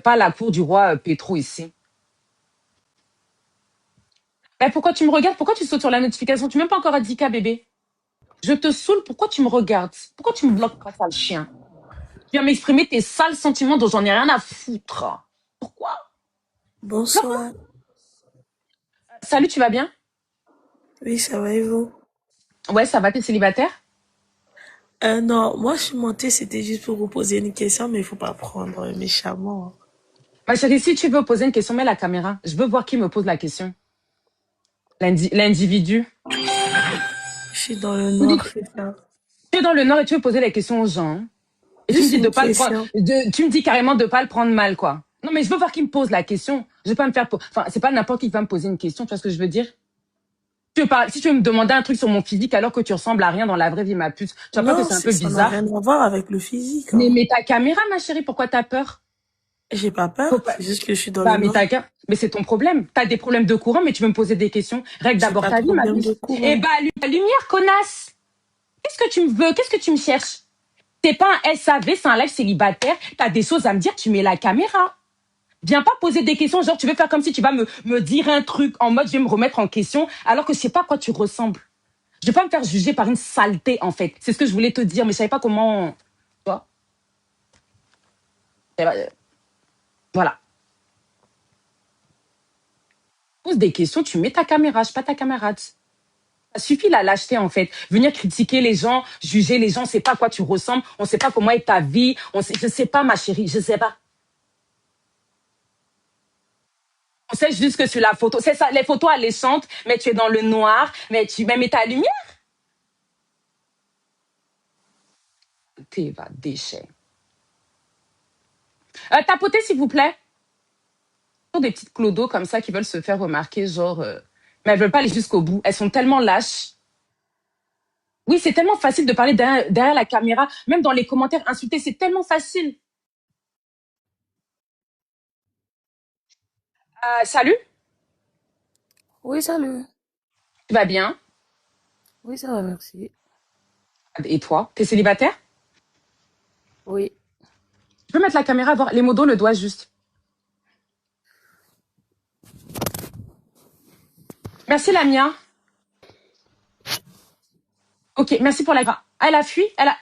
pas la cour du roi Pétro ici. Eh, pourquoi tu me regardes? Pourquoi tu sautes sur la notification? Tu m'as même pas encore dit qu'à bébé. Je te saoule, pourquoi tu me regardes? Pourquoi tu me bloques pas, sale chien? Tu viens m'exprimer tes sales sentiments dont j'en ai rien à foutre. Pourquoi? Bloque-moi. Bonsoir. Salut, tu vas bien? Oui, ça va et vous? Ouais, ça va, t'es célibataire? Non, moi je suis montée, c'était juste pour vous poser une question, mais il faut pas prendre méchamment. Ma chérie, si tu veux poser une question, mets la caméra. Je veux voir qui me pose la question. L'individu. Je suis dans le Tu me dis noir, que c'est ça. tu es dans le Nord et tu veux poser les questions aux gens, hein. Et tu me Juste dis de une pas le prendre, question. tu me dis carrément de pas le prendre mal, quoi. Non, mais je veux voir qui me pose la question. Je veux pas me faire, enfin, c'est pas n'importe qui va me poser une question, tu vois ce que je veux dire? Si tu veux me demander un truc sur mon physique alors que tu ressembles à rien dans la vraie vie, ma puce, tu vois pas que Non, c'est un peu ça n'a bizarre? rien à voir avec le physique, Mais, hein. mais ta caméra, ma chérie, pourquoi t'as peur? J'ai pas Faut peur, pas, c'est juste que je suis dans le bah, mais noir. mais c'est ton problème. T'as des problèmes de courant, mais tu veux me poser des questions. Règle J'ai d'abord pas de ta vie, ma problème de puce. Eh courant. bah, allume la lumière, connasse! Qu'est-ce que tu me veux? Qu'est-ce que tu me cherches? T'es pas un SAV, c'est un live célibataire. T'as des choses à me dire, tu mets la caméra. Viens pas poser des questions, genre tu veux faire comme si tu vas me dire un truc en mode je vais me remettre en question, alors que je sais pas à quoi tu ressembles. Je vais pas me faire juger par une saleté, en fait. C'est ce que je voulais te dire, mais je savais pas comment. Tu vois. Voilà. Pose des questions, tu mets ta caméra, je suis pas ta camarade. Ça suffit la lâcheté, en fait. Venir critiquer les gens, juger les gens, on sait pas à quoi tu ressembles, on sait pas comment est ta vie, je sais pas, ma chérie, je sais pas. On sait juste que sur la photo, c'est ça, les photos alléchantes, mais tu es dans le noir, mais mets ta lumière. T'es va, déchet. Tapotez, s'il vous plaît. Des petites clodos comme ça qui veulent se faire remarquer, genre, mais elles veulent pas aller jusqu'au bout. Elles sont tellement lâches. Oui, c'est tellement facile de parler derrière la caméra, même dans les commentaires insultés, c'est tellement facile. Salut, Oui, salut. tu vas bien? Oui, ça va, merci. Et toi, t'es célibataire? Oui. Tu peux mettre la caméra, voir les modos, le doigt juste. Merci Lamia. Ok, merci pour la. Ah, elle a fui, elle a.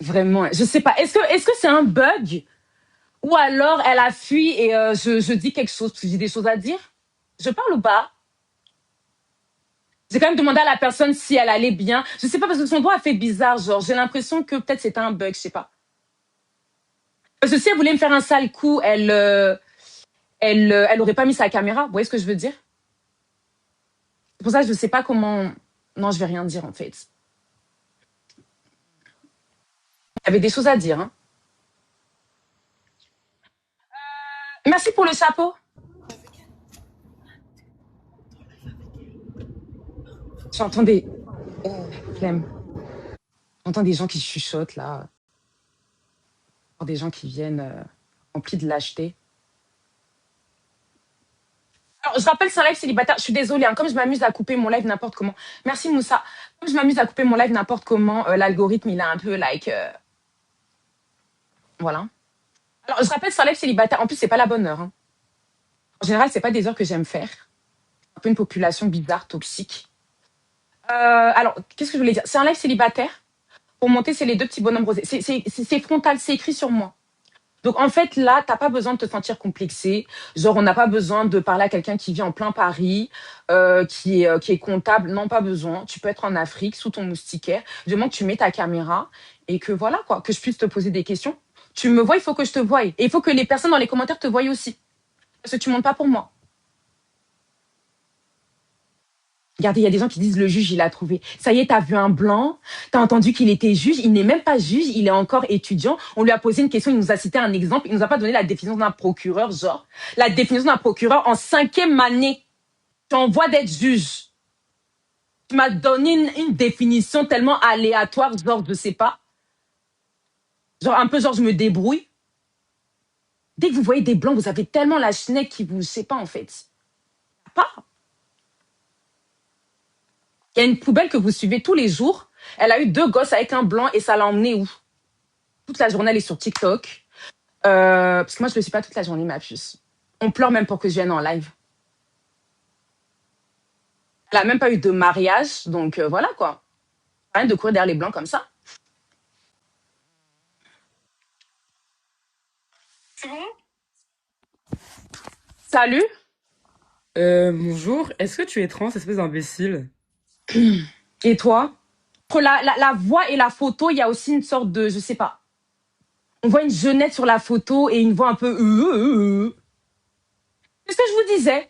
Vraiment, je sais pas. Est-ce que c'est un bug ou alors elle a fui et je dis quelque chose parce que j'ai des choses à dire? Je parle ou pas? J'ai quand même demandé à la personne si elle allait bien. Je sais pas parce que son doigt a fait bizarre, genre j'ai l'impression que peut-être c'était un bug, je sais pas. Parce que si elle voulait me faire un sale coup, elle aurait pas mis sa caméra. Vous voyez ce que je veux dire? C'est pour ça que je sais pas comment. Non, je vais rien dire en fait. Il y avait des choses à dire. Hein. Merci pour le chapeau. J'entends des. Flemme. J'entends des gens qui chuchotent là. Des gens qui viennent remplis de lâcheté. Alors, je rappelle, c'est un live célibataire. Je suis désolée, hein, comme je m'amuse à couper mon live n'importe comment. Merci Moussa. Comme je m'amuse à couper mon live n'importe comment, l'algorithme, il a un peu like. Voilà. Alors, je rappelle, c'est un live célibataire. En plus, c'est pas la bonne heure. Hein. En général, c'est pas des heures que j'aime faire. Un peu une population bizarre, toxique. Alors, qu'est-ce que je voulais dire? C'est un live célibataire. Pour monter, c'est les deux petits bonhommes rosés. C'est frontal, c'est écrit sur moi. Donc en fait là, t'as pas besoin de te sentir complexé. Genre on n'a pas besoin de parler à quelqu'un qui vit en plein Paris, qui est comptable. Non, pas besoin. Tu peux être en Afrique sous ton moustiquaire. Du moment que tu mets ta caméra et que voilà quoi, que je puisse te poser des questions. Tu me vois, il faut que je te voie. Et il faut que les personnes dans les commentaires te voient aussi. Parce que tu montes pas pour moi. Regardez, il y a des gens qui disent le juge, il a trouvé. Ça y est, t'as vu un blanc, t'as entendu qu'il était juge. Il n'est même pas juge, il est encore étudiant. On lui a posé une question, il nous a cité un exemple. Il nous a pas donné la définition d'un procureur, genre. La définition d'un procureur en 5e année. Tu en voie d'être juge. Tu m'as donné une définition tellement aléatoire, genre, je sais pas. Genre, un peu genre, je me débrouille. Dès que vous voyez des blancs, vous avez tellement la schneck qui vous, je sais pas, en fait. Pas. Il y a une poubelle que vous suivez tous les jours. Elle a eu 2 gosses avec un blanc et ça l'a emmené où? toute la journée, elle est sur TikTok. Parce que moi, je ne le suis pas toute la journée, ma puce. On pleure même pour que je vienne en live. Elle a même pas eu de mariage, donc voilà quoi. Rien de courir derrière les blancs comme ça. Salut. Bonjour, est-ce que tu es trans, espèce d'imbécile? Et toi? Entre la voix et la photo, il y a aussi une sorte de, je sais pas. On voit une jeunette sur la photo et une voix un peu. C'est ce que je vous disais.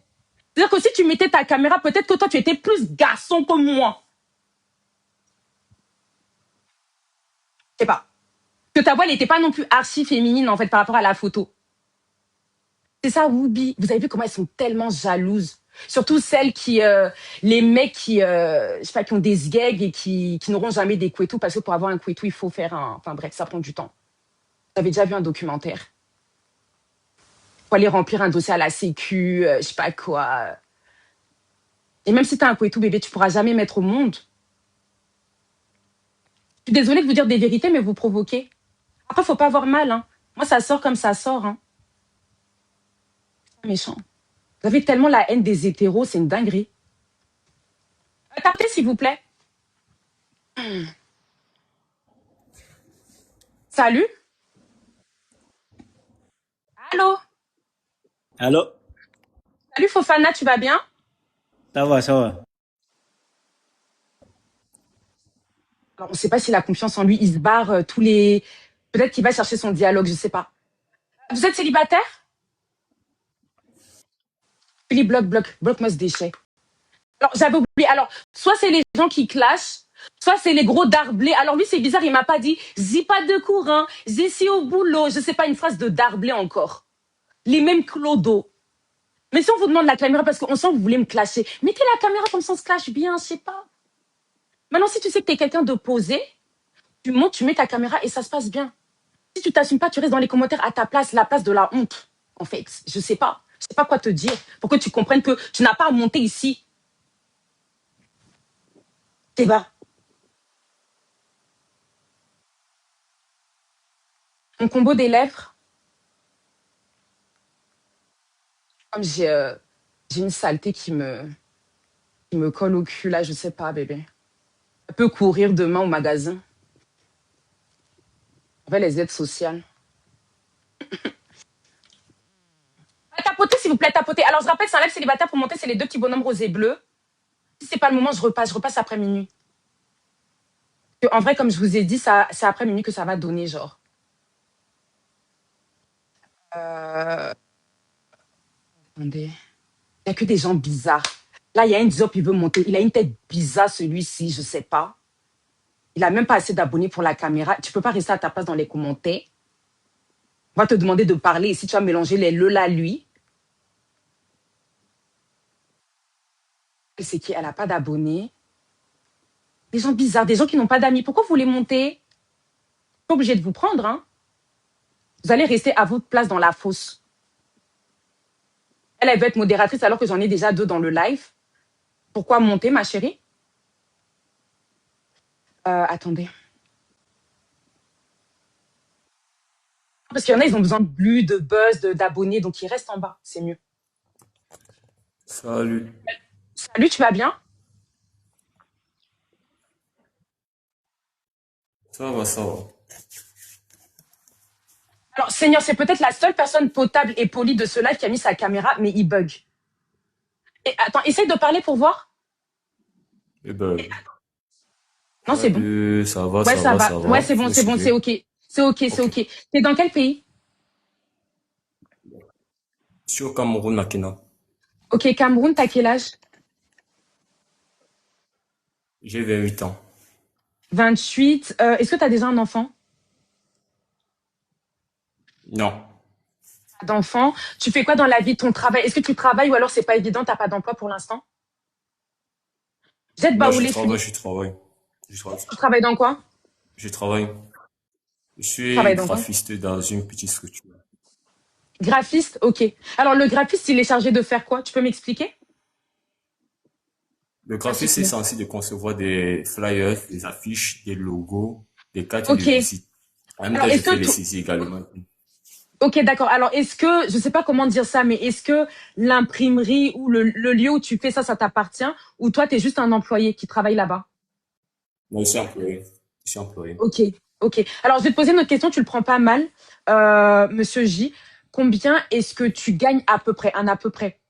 C'est-à-dire que si tu mettais ta caméra, peut-être que toi, tu étais plus garçon que moi. Je sais pas. Que ta voix, elle n'était pas non plus archi féminine, en fait, par rapport à la photo. C'est ça, Whoopi. Vous avez vu comment elles sont tellement jalouses. Surtout celles qui, les mecs qui, je sais pas, qui ont des sgags et qui n'auront jamais des couetous, parce que pour avoir un couetou, il faut faire un, enfin bref, ça prend du temps. J'avais déjà vu un documentaire. Faut aller remplir un dossier à la sécu, je sais pas quoi. Et même si t'as un couetou, bébé, tu pourras jamais mettre au monde. Je suis désolée de vous dire des vérités, mais vous provoquez. Après, faut pas avoir mal, hein. Moi, ça sort comme ça sort, hein. Méchant. Vous avez tellement la haine des hétéros, c'est une dinguerie. Tapez, s'il vous plaît. Salut. Allô. Allô? Salut, Fofana, tu vas bien? Ça va, ça va. Alors, on sait pas s'il a confiance en lui. Il se barre tous les... Peut-être qu'il va chercher son dialogue, je sais pas. Vous êtes célibataire? Lui, bloque-moi ce déchet. Alors, j'avais oublié. Alors, soit c'est les gens qui clashent, soit c'est les gros darblés. Alors, lui, c'est bizarre, il m'a pas dit, j'ai pas de courant, j'ai si au boulot. Je sais pas, une phrase de darblé encore. Les mêmes clodos. Mais si on vous demande la caméra, parce qu'on sent que vous voulez me clasher, mettez la caméra comme ça on se clash bien, je sais pas. Maintenant, si tu sais que t'es quelqu'un de posé, tu montes, tu mets ta caméra et ça se passe bien. Si tu t'assumes pas, tu restes dans les commentaires à ta place, la place de la honte. En fait, je sais pas. Je sais pas quoi te dire pour que tu comprennes que tu n'as pas à monter ici. T'es bas. Mon combo des lèvres, comme j'ai une saleté qui me colle au cul là, je sais pas, bébé. Elle peut courir demain au magasin. Avec les aides sociales. Tapotez, s'il vous plaît, tapotez. Alors, je rappelle, c'est un live célibataire pour monter, c'est les deux petits bonhommes rosés bleus. Si c'est pas le moment, je repasse après minuit. En vrai, comme je vous ai dit, c'est après minuit que ça va donner, genre. Attendez. Il n'y a que des gens bizarres. Là, il y a un Diop, il veut monter. Il a une tête bizarre, celui-ci, je sais pas. Il a même pas assez d'abonnés pour la caméra. Tu peux pas rester à ta place dans les commentaires. On va te demander de parler. Et si tu vas mélanger les le, là, lui. C'est qui? Elle a pas d'abonnés. Des gens bizarres, des gens qui n'ont pas d'amis. Pourquoi vous voulez monter? Pas obligé de vous prendre, hein. Vous allez rester à votre place dans la fosse. Elle veut être modératrice alors que j'en ai déjà deux dans le live. Pourquoi monter, ma chérie? Attendez. Parce qu'il y en a, ils ont besoin de vues, de buzz, d'abonnés, donc ils restent en bas. C'est mieux. Salut. Salut, tu vas bien? Ça va, ça va. Alors, Seigneur, c'est peut-être la seule personne potable et polie de ce live qui a mis sa caméra, mais il bug. Et, attends, essaye de parler pour voir. Eh ben, Non, c'est bon. salut, ça va, Ouais, ça va. ça va. Ouais, c'est bon, Faut c'est bon, c'est suivre. OK. C'est OK, c'est Ok. OK. T'es dans quel pays? Je suis au Cameroun, à Kenya. OK, Cameroun, t'as quel âge? J'ai 28 ans. 28. Est-ce que t'as déjà un enfant? Non. Pas d'enfant. Tu fais quoi dans la vie, ton travail? Est-ce que tu travailles ou alors c'est pas évident, t'as pas d'emploi pour l'instant? Jette Là, Baoulé, Philippe. je travaille. Je travaille. Tu travailles dans quoi? Je travaille. Je Tu suis travailles dans quoi? graphiste dans une petite structure. Graphiste, OK. Alors, le graphiste, il est chargé de faire quoi? Tu peux m'expliquer? Le Ah, s'il graphiste, te c'est plaît. censé de concevoir des flyers, des affiches, des logos, des cartes de OK. visite. En même Alors, temps, je est-ce fais que les toi, saisies également. ok, d'accord. Alors, est-ce que, je sais pas comment dire ça, mais est-ce que l'imprimerie ou le lieu où tu fais ça, ça t'appartient, ou toi, t'es juste un employé qui travaille là-bas? Moi, je suis employé. Je suis employé. Ok, ok. Alors, je vais te poser une autre question, tu le prends pas mal, Monsieur J. Combien est-ce que tu gagnes à peu près, un à peu près?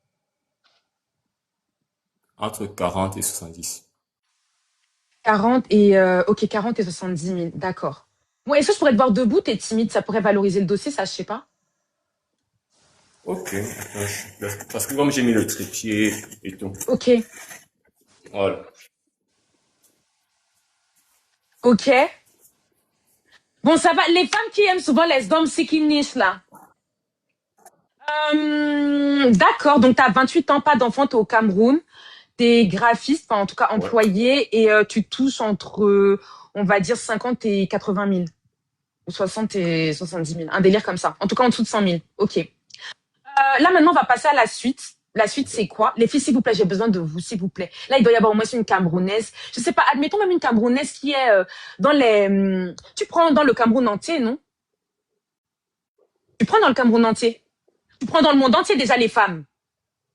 Entre 40 et 70. 40 et 70 000, d'accord. Bon, est-ce que je pourrais te voir debout? T'es timide, ça pourrait valoriser le dossier, ça, je sais pas. Ok. Parce que comme j'ai mis le trépied et tout. Ok, Voilà. ok. Bon, ça va. Les femmes qui aiment souvent les hommes, c'est qui niche, là. D'accord, donc tu as 28 ans, pas d'enfant, tu es au Cameroun, tu es graphiste, enfin, en tout cas Ouais. employé, et tu touches entre, on va dire, 50 et 80 000, ou 60 et 70 000, un délire comme ça. En tout cas, en dessous de 100 000. Ok. Là, maintenant, on va passer à la suite. La suite, c'est quoi? Les filles, s'il vous plaît, j'ai besoin de vous, s'il vous plaît. Là, il doit y avoir au moins une Camerounaise. Je sais pas, admettons même une Camerounaise qui est dans les... tu prends dans le Cameroun entier, non? Tu prends dans le Cameroun entier. Tu prends dans le monde entier déjà les femmes.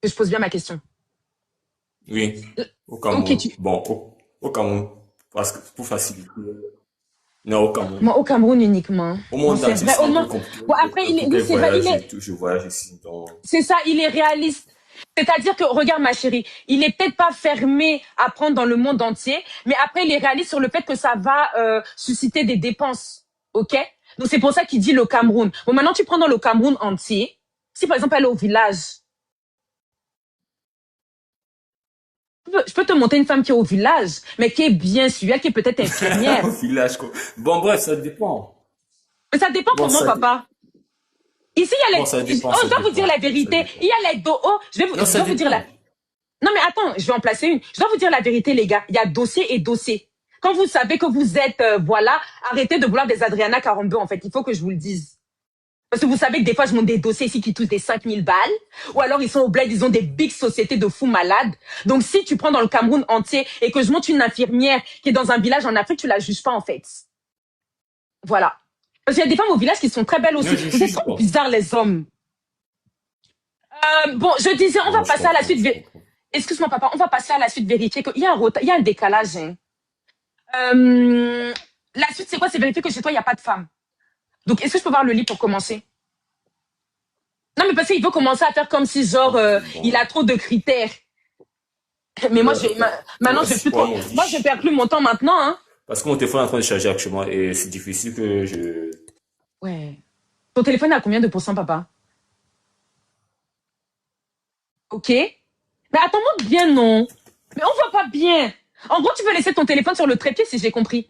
Que je pose bien ma question. Oui. Au Ok, Cameroun. Bon, au Cameroun. Parce que pour faciliter. Non, au Cameroun. moi, au Cameroun uniquement. Au Non, monde c'est entier, vrai. c'est Au un peu moins, compliqué. bon, après, Pour oui, qu'elle c'est vrai, voyage et tout, je voyage ici. Donc, c'est ça, il est réaliste. C'est-à-dire que, regarde, ma chérie, il est peut-être pas fermé à prendre dans le monde entier, mais après, il est réaliste sur le fait que ça va susciter des dépenses. OK? Donc, c'est pour ça qu'il dit le Cameroun. Bon, maintenant, tu prends dans le Cameroun entier. Si, par exemple, elle est au village, je peux te monter une femme qui est au village, mais qui est bien suivie, qui est peut-être infirmière. au village, quoi. Bon, bref, ça dépend. Mais ça dépend Bon, comment, papa. Ici, il y a bon, les... ça dépend, Oh, ça je dois vous dire dépend. la Ça vérité. dépend. Il y a les dos. Oh, Non, je ça dois vous dire la... dépend. Non, mais attends, je vais en placer une. Je dois vous dire la vérité, les gars. Il y a dossier et dossier. Quand vous savez que vous êtes, voilà, arrêtez de vouloir des Adriana Carambeu, en fait. Il faut que je vous le dise. Parce que vous savez que des fois, je monte des dossiers ici qui touchent des 5000 balles. Ou alors, ils sont au bled, ils ont des big sociétés de fous malades. Donc, si tu prends dans le Cameroun entier et que je monte une infirmière qui est dans un village en Afrique, tu la juges pas, en fait. Voilà. Parce qu'il y a des femmes au village qui sont très belles aussi. Non, je Vous êtes juge trop pas. bizarres, les hommes. Bon, je disais, on va Non, je passer à la comprends, suite. je comprends. Excuse-moi, papa, on va passer à la suite, vérifier qu'il y a il y a un décalage. Hein. Euh, la suite, c'est quoi? C'est vérifier que chez toi, il n'y a pas de femme. Donc, est-ce que je peux voir le lit pour commencer? Non, mais parce qu'il veut commencer à faire comme si, genre, Bon. il a trop de critères. Mais moi, maintenant, Ouais, je vais plus c'est quoi, trop. mon Moi, je biche? perds plus mon temps maintenant, hein. Parce que mon téléphone est en train de charger actuellement et c'est difficile que je... Ouais. Ton téléphone est à combien de pourcents, papa? Ok. Mais attends-moi bien, non. Mais on voit pas bien. En gros, tu veux laisser ton téléphone sur le trépied, si j'ai compris.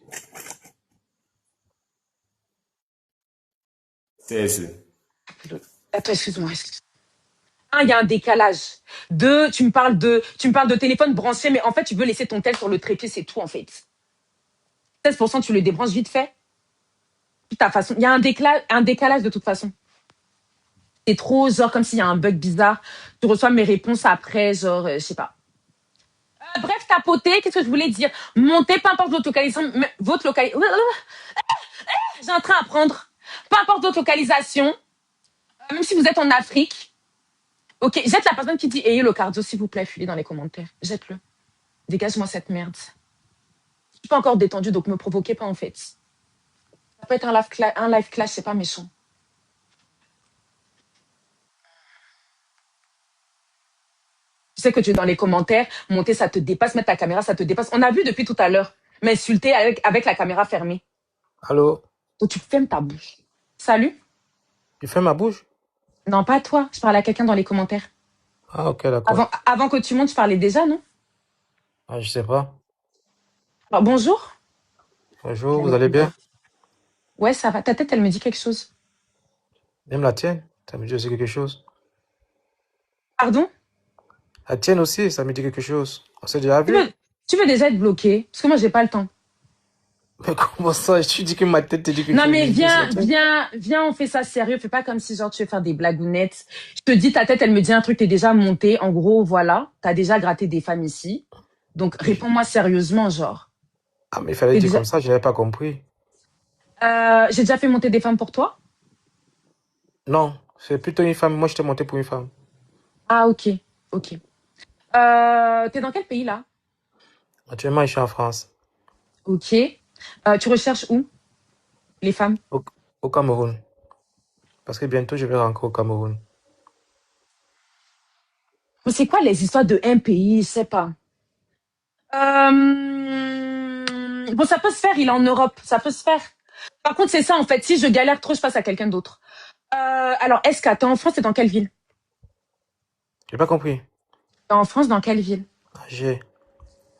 16. Attends, excuse-moi. Un, il y a un décalage. Deux, tu me parles de téléphone branché, mais en fait, tu veux laisser ton tel sur le trépied, c'est tout, en fait. 16%, tu le débranches vite fait. Ta façon. Il y a un décalage de toute façon. C'est trop, genre, comme s'il y a un bug bizarre. Tu reçois mes réponses après, genre, je sais pas. Bref, tapoter, qu'est-ce que je voulais dire? Monter, peu importe votre localisation, votre localisation. J'ai un train à prendre. Peu importe votre localisation, même si vous êtes en Afrique. Ok, jette la personne qui dit ayez le cardio, s'il vous plaît, filez dans les commentaires. Jette-le. Dégage-moi cette merde. Je suis pas encore détendue, donc me provoquez pas en fait. Ça peut être un live clash, c'est pas méchant. Tu sais que tu es dans les commentaires, monter ça te dépasse, mettre ta caméra ça te dépasse. On a vu depuis tout à l'heure, m'insulter avec la caméra fermée. Allô? Donc tu fermes ta bouche. Salut? Tu fais ma bouche? Non, pas toi, je parle à quelqu'un dans les commentaires. Ah, ok, d'accord. Avant que tu montes, tu parlais déjà, non? Ah, je sais pas. Alors, bonjour. Bonjour, vous allez bien? Ouais, ça va. Ta tête, elle me dit quelque chose. Même la tienne, ça me dit aussi quelque chose. Pardon? La tienne aussi, ça me dit quelque chose. On s'est déjà Tu vu? veux, tu veux déjà être bloqué? Parce que moi, j'ai pas le temps. Mais comment ça? Tu dis que ma tête te dit quelque Non, chose, mais je dis que c'est la tienne. viens, on fait ça sérieux. Fais pas comme si, genre, tu veux faire des blagounettes. Je te dis, ta tête, elle me dit un truc, t'es déjà monté. En gros, voilà. T'as déjà gratté des femmes ici. Donc, réponds-moi sérieusement, genre. Ah, mais il fallait T'es dire déjà... comme ça, je n'avais pas compris. J'ai déjà fait monter des femmes pour toi? Non, c'est plutôt une femme. Moi, je t'ai monté pour une femme. Ah, ok. Ok. T'es dans quel pays là? Actuellement, je suis en France, Ok. Tu recherches où les femmes? au, au Cameroun. Parce que bientôt, je vais rentrer au Cameroun. Mais c'est quoi les histoires de un pays? Je sais pas. Bon, ça peut se faire, il est en Europe, ça peut se faire. Par contre, c'est ça en fait. Si je galère trop, je passe à quelqu'un d'autre. Alors, est-ce que t'es en France, t'es dans quelle ville? J'ai pas compris. T'es en France, dans quelle ville? J'ai.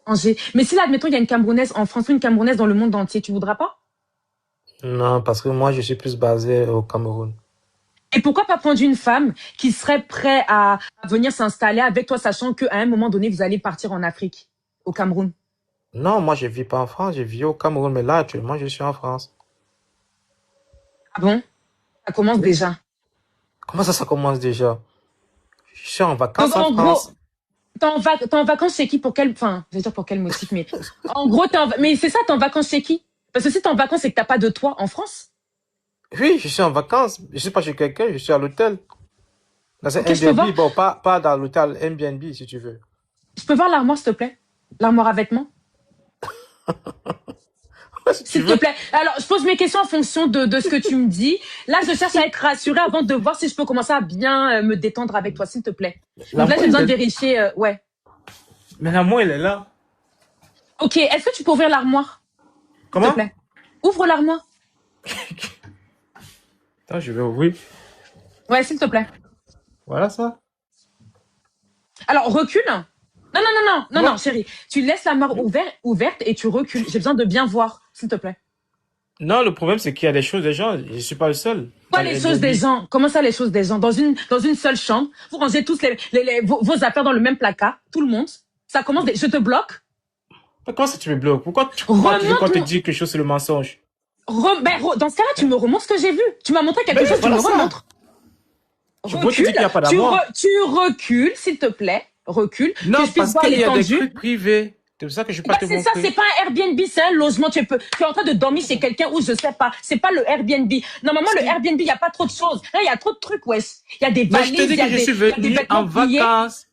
Angers. Mais si là, admettons, il y a une Camerounaise en France ou une Camerounaise dans le monde entier, tu voudras pas? Non, parce que moi, je suis plus basé au Cameroun. Et pourquoi pas prendre une femme qui serait prête à venir s'installer avec toi, sachant qu'à un moment donné, vous allez partir en Afrique, au Cameroun? Non, moi, je vis pas en France, je vis au Cameroun, mais là, actuellement, je suis en France. Ah bon? Ça commence Oui. déjà. Comment ça commence déjà? Je suis en vacances Donc, en en gros, France. t'es en vacances chez qui pour quel, enfin, je vais dire pour quel motif, mais en gros, mais c'est ça, t'es en vacances chez qui? Parce que si t'es en vacances et que t'as pas de toit en France, Oui, je suis en vacances. Je suis pas chez quelqu'un, je suis à l'hôtel. Dans un ok, je peux voir, Airbnb, bon, pas dans l'hôtel Airbnb, si tu veux. je peux voir l'armoire, s'il te plaît? L'armoire à vêtements? Si tu S'il te veux. plaît. Alors, je pose mes questions en fonction de ce que tu me dis. Là, je cherche à être rassurée avant de voir si je peux commencer à bien me détendre avec toi, s'il te plaît. Donc là, L'amour, j'ai besoin il de est... vérifier, ouais. Mais l'amour, il est là. Ok, est-ce que tu peux ouvrir l'armoire, s'il te Comment? plaît? Ouvre l'armoire. Attends, je vais ouvrir. Ouais, s'il te plaît. Voilà ça. Alors, recule. Non, non, non, non, non, Moi? non, chérie. Tu laisses l'armoire ouverte et tu recules. J'ai besoin de bien voir, s'il te plaît. Non, le problème, c'est qu'il y a des choses des gens. Je suis pas le seul. Dans Quoi, le les choses des Airbnb. gens? Comment ça, les choses des gens? Dans une seule chambre, vous rangez tous vos affaires dans le même placard, tout le monde. Ça commence, je te bloque. Mais comment ça tu me bloques? Pourquoi tu crois toujours quand Remonte tu mon, dis quelque chose, c'est le mensonge? dans ce cas-là, tu me remontres ce que j'ai vu. Tu m'as montré quelque Mais chose, tu me voilà ça. remontres. Tu vois, tu dis Recule, qu'il n'y a pas d'amour. tu recules, s'il te plaît. Recule, que Non, je puisse parce voir qu'il y a des l'étendue. trucs privés. C'est pour ça que je ne vais Bah, pas te c'est ça, montrer. c'est pas un Airbnb, c'est un logement. Tu es en train de dormir chez quelqu'un ou je sais pas. C'est pas le Airbnb. Normalement, le Si. Airbnb, il y a pas trop de choses. Là, il y a trop de trucs, wesh. Il y a des Mais je te valises, dis que je suis il y a des venu en vêtements pliés. vacances.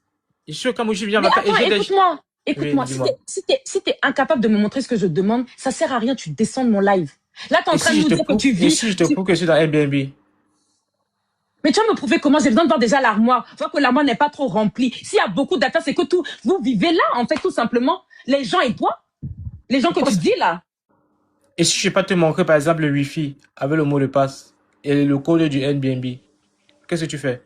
Je suis au Cameroun, je viens en Mais vacances. Et attends, j'ai des... écoute-moi. Oui, Écoute-moi. Si dis-moi. si t'es incapable de me montrer ce que je demande, ça sert à rien. Tu descends de mon live. Là, t'es en Et train si de je nous te dire que prouve, tu et vis. si je te prouve que je suis dans Airbnb? Mais tu vas me prouver comment? J'ai besoin de voir déjà l'armoire. Voir que l'armoire n'est pas trop remplie. S'il y a beaucoup d'affaires, c'est que vous vivez là, en fait, tout simplement. Les gens et toi. Les gens que tu dis là. Et si je ne vais pas te montrer, par exemple, le Wi-Fi avec le mot de passe et le code du Airbnb, qu'est-ce que tu fais?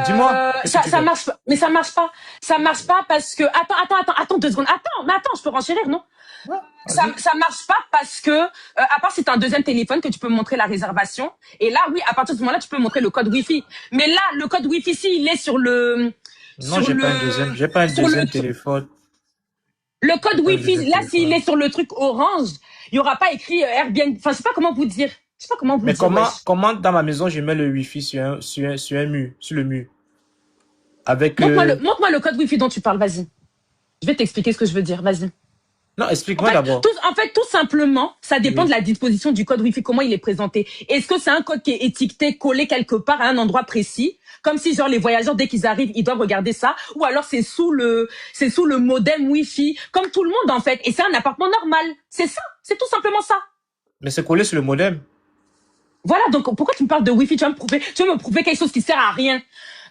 Dis-moi, qu'est-ce que tu Ça fais? marche pas. Mais ça marche pas. Ça marche pas parce que, attends 2 secondes. Attends, je peux renchérir, non? Ouais, vas-y. Ça marche pas parce que, à part si t'as un deuxième téléphone que tu peux montrer la réservation. Et là, oui, à partir de ce moment-là, tu peux montrer le code Wi-Fi. Mais là, le code Wi-Fi, s'il est sur Non, j'ai pas un deuxième sur téléphone. le code J'ai pas un Wi-Fi, deuxième là, s'il téléphone. est sur le truc orange, il y aura pas écrit Airbnb. Enfin, je sais pas comment vous dire. Je sais pas comment vous Mais dire, wesh. comment dans ma maison je mets le Wi-Fi sur un mur, sur le mur? Avec Montre-moi le code Wi-Fi dont tu parles, vas-y. Je vais t'expliquer ce que je veux dire, vas-y. Non, explique-moi d'abord. En fait, tout simplement, ça dépend Oui. de la disposition du code Wi-Fi, comment il est présenté. Est-ce que c'est un code qui est étiqueté, collé quelque part à un endroit précis, comme si genre les voyageurs dès qu'ils arrivent, ils doivent regarder ça, ou alors c'est sous le modem Wi-Fi, comme tout le monde en fait. Et c'est un appartement normal. C'est ça, c'est tout simplement ça. Mais c'est collé sur le modem. Voilà. Donc pourquoi tu me parles de Wi-Fi? Tu veux me prouver quelque chose qui sert à rien.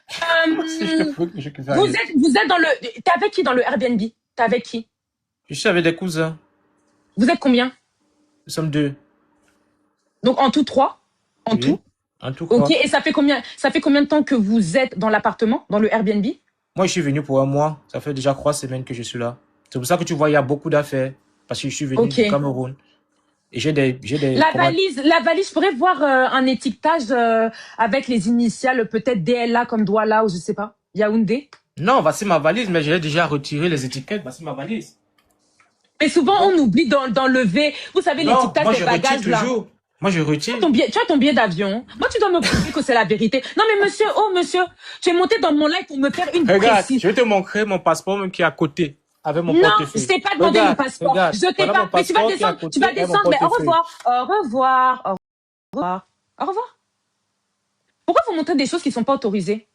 Si je te prouve que je peux faire Vous rien. êtes dans t'es avec qui dans le Airbnb? T'es avec qui? Je suis avec des cousins. Vous êtes combien? Nous sommes 2. Donc en tout 3? En Oui. tout? En tout Ok, cas. et ça fait combien de temps que vous êtes dans l'appartement, dans le Airbnb? Moi, je suis venu pour un mois. Ça fait déjà 3 semaines que je suis là. C'est pour ça que tu vois, il y a beaucoup d'affaires. Parce que je suis venu Ok. du Cameroun. Et j'ai des La commandes. valise, je pourrais voir un étiquetage avec les initiales, peut-être DLA comme Douala ou je sais pas, Yaoundé. Non, voici ma valise, mais j'ai déjà retiré les étiquettes. Voici ma valise. Mais souvent, on oublie d'enlever, vous savez, Non, l'étiquetage moi des je retire bagages là. toujours. Moi je retire. Tu as ton billet d'avion. Moi, tu dois me prouver que c'est la vérité. Non, mais monsieur, tu es monté dans mon live pour me faire une Regarde, précise. je vais te montrer mon passeport même qui est à côté. avec mon Non, je portefeuille. t'ai pas demandé le Regarde, passeport. regarde. Je t'ai Voilà pas. mon Mais tu vas passeport qui est à descendre. Tu vas côté et mon descendre. Mais au portefeuille. revoir. Au revoir. Au revoir. Au revoir. Pourquoi vous montrez des choses qui sont pas autorisées?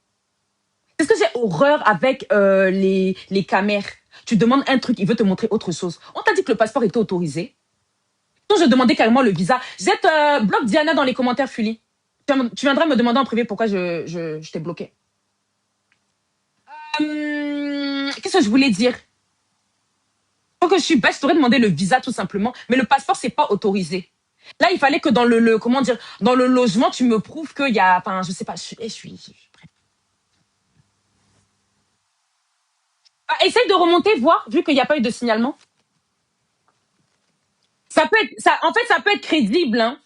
C'est ce que j'ai horreur avec les caméras. Tu demandes un truc, il veut te montrer autre chose. On t'a dit que le passeport était autorisé. Donc je demandais carrément le visa. Jette bloque Diana dans les commentaires, Fuli. Tu viendras me demander en privé pourquoi je t'ai bloqué. Qu'est-ce que je voulais dire? Faut que je suis bête, je t'aurais demandé le visa tout simplement. Mais le passeport, c'est pas autorisé. Là, il fallait que dans comment dire, dans le logement, tu me prouves qu'il y a, enfin, je sais pas, bref. Ah, essaye de remonter, voir, vu qu'il n'y a pas eu de signalement. Ça peut être, en fait, ça peut être crédible, hein.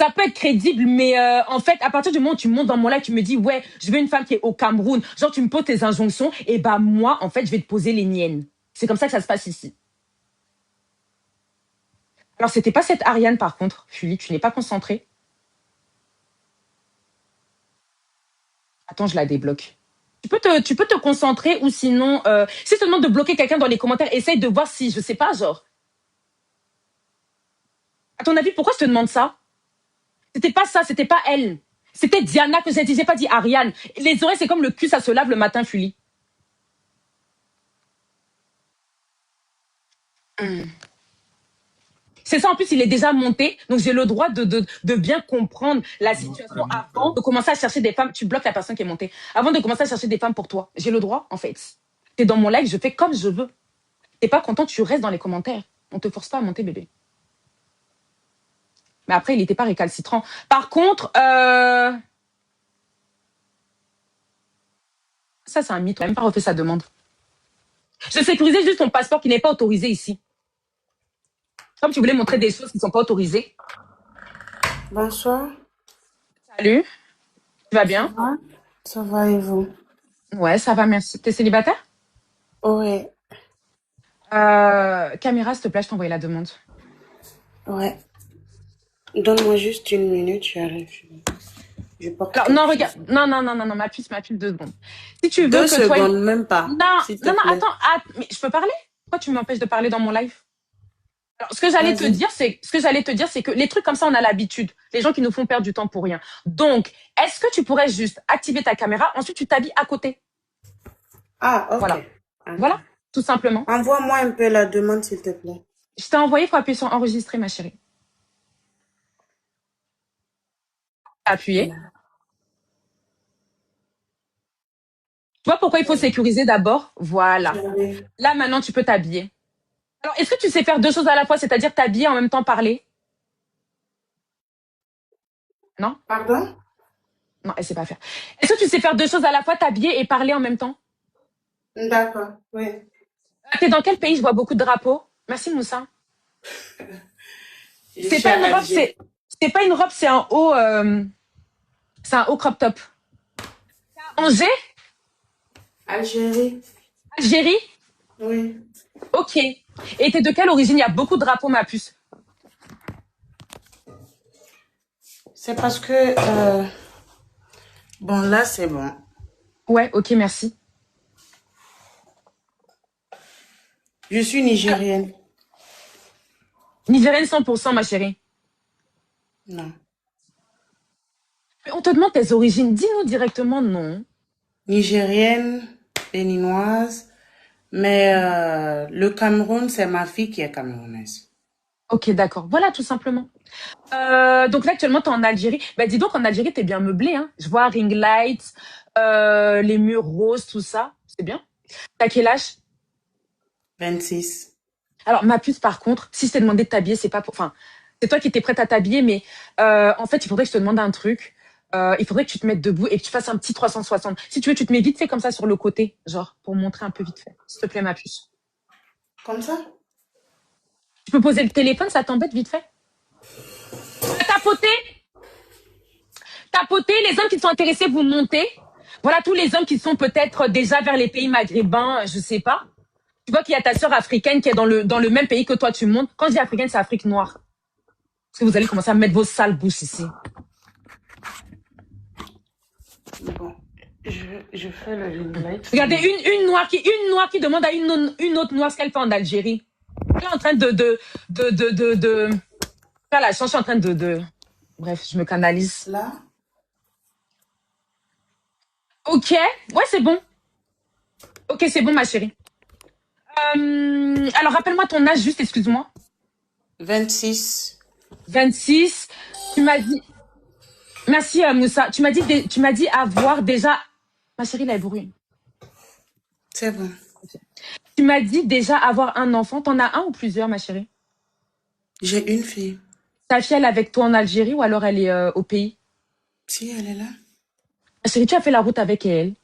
Ça peut être crédible, mais en fait, à partir du moment où tu montes dans mon live, tu me dis, ouais, je veux une femme qui est au Cameroun. Genre, tu me poses tes injonctions, et bah moi, en fait, je vais te poser les miennes. C'est comme ça que ça se passe ici. Alors, c'était pas cette Ariane, par contre, Julie, tu n'es pas concentrée. Attends, je la débloque. Tu peux te concentrer ou sinon, si je te demande de bloquer quelqu'un dans les commentaires, essaye de voir si, je sais pas, genre. À ton avis, pourquoi je te demande ça? C'était pas ça, c'était pas elle. C'était Diana que j'ai dit, j'ai pas dit Ariane. Les oreilles, c'est comme le cul, ça se lave le matin, Julie. C'est ça, en plus, il est déjà monté, donc j'ai le droit de bien comprendre la situation avant de commencer à chercher des femmes. Tu bloques la personne qui est montée. Avant de commencer à chercher des femmes pour toi. J'ai le droit, en fait. T'es dans mon live, je fais comme je veux. T'es pas content, tu restes dans les commentaires. On te force pas à monter, bébé. Mais après, il n'était pas récalcitrant. Par contre, ça, c'est un mythe. On n'a même pas refait sa demande. Je sécurisais juste ton passeport qui n'est pas autorisé ici. Comme tu voulais montrer des choses qui ne sont pas autorisées. Bonsoir. Salut. Tu vas bien? Ça va et vous? Ouais, ça va, merci. T'es célibataire? Ouais. Caméra, s'il te plaît, je t'ai envoyé la demande. Ouais. Donne-moi juste une minute, j'arrive. Je porte Alors, non, regarde. Non, ma puce, 2 secondes. Si tu veux Deux que toi... secondes, même pas. Non, attends. Mais je peux parler? Pourquoi tu m'empêches de parler dans mon live? Alors, ce que j'allais te dire, c'est que les trucs comme ça, on a l'habitude. Les gens qui nous font perdre du temps pour rien. Donc, est-ce que tu pourrais juste activer ta caméra, ensuite tu t'habilles à côté? Ah, ok. Voilà. Voilà, tout simplement. Envoie-moi un peu la demande, s'il te plaît. Je t'ai envoyé, il faut appuyer sur enregistrer, ma chérie. Appuyer. Tu vois pourquoi il faut sécuriser d'abord? Voilà. Là, maintenant, tu peux t'habiller. Alors, est-ce que tu sais faire 2 choses à la fois, c'est-à-dire t'habiller en même temps parler? Non? Pardon? Non, elle sait pas faire. Est-ce que tu sais faire 2 choses à la fois, t'habiller et parler en même temps? D'accord, oui. T'es dans quel pays? Je vois beaucoup de drapeaux. Merci, Moussa. C'est pas une robe, c'est pas une robe, c'est un haut crop top. Angers? Algérie? Algérie? Oui. Ok. Et t'es de quelle origine? Il y a beaucoup de drapeaux, ma puce. C'est parce que... Bon, là, c'est bon. Ouais, ok, merci. Je suis nigérienne. Nigérienne 100%, ma chérie. Non. Mais on te demande tes origines. Dis-nous directement non. Nigérienne, béninoise. Mais le Cameroun, c'est ma fille qui est camerounaise. Ok, d'accord. Voilà, tout simplement. Donc là, actuellement, t'es en Algérie. Bah, dis donc, en Algérie, t'es bien meublé, hein. Je vois ring lights, les murs roses, tout ça. C'est bien. T'as quel âge? 26. Alors, ma puce, par contre, si je t'ai demandé de t'habiller, c'est pas pour... Enfin, c'est toi qui étais prête à t'habiller, mais en fait, il faudrait que je te demande un truc. Il faudrait que tu te mettes debout et que tu fasses un petit 360. Si tu veux, tu te mets vite fait comme ça sur le côté, genre, pour montrer un peu vite fait. S'il te plaît, ma puce. Comme ça? Tu peux poser le téléphone, ça t'embête vite fait? Tapoter, les hommes qui sont intéressés, vous montez. Voilà, tous les hommes qui sont peut-être déjà vers les pays maghrébins, je sais pas. Tu vois qu'il y a ta sœur africaine qui est dans le même pays que toi, tu montes. Quand je dis africaine, c'est Afrique noire. Parce que vous allez commencer à mettre vos sales bouches ici. Bon. Je fais le ring light. Regardez, une noire qui demande à une autre noire ce qu'elle fait en Algérie. Elle est en train de faire la chanson, en train de... Bref, je me canalise. Là, Ok, ouais, c'est bon. Ok, c'est bon, ma chérie. Alors, rappelle-moi ton âge, juste, excuse-moi. 26. 26. Tu m'as dit... Merci, Moussa. Tu m'as dit avoir déjà... Ma chérie, là, est bruit. C'est bon. Tu m'as dit déjà avoir un enfant. T'en as un ou plusieurs, ma chérie? J'ai une fille. Ta fille, elle est avec toi en Algérie ou alors elle est au pays? Si, elle est là. Ma chérie, tu as fait la route avec elle?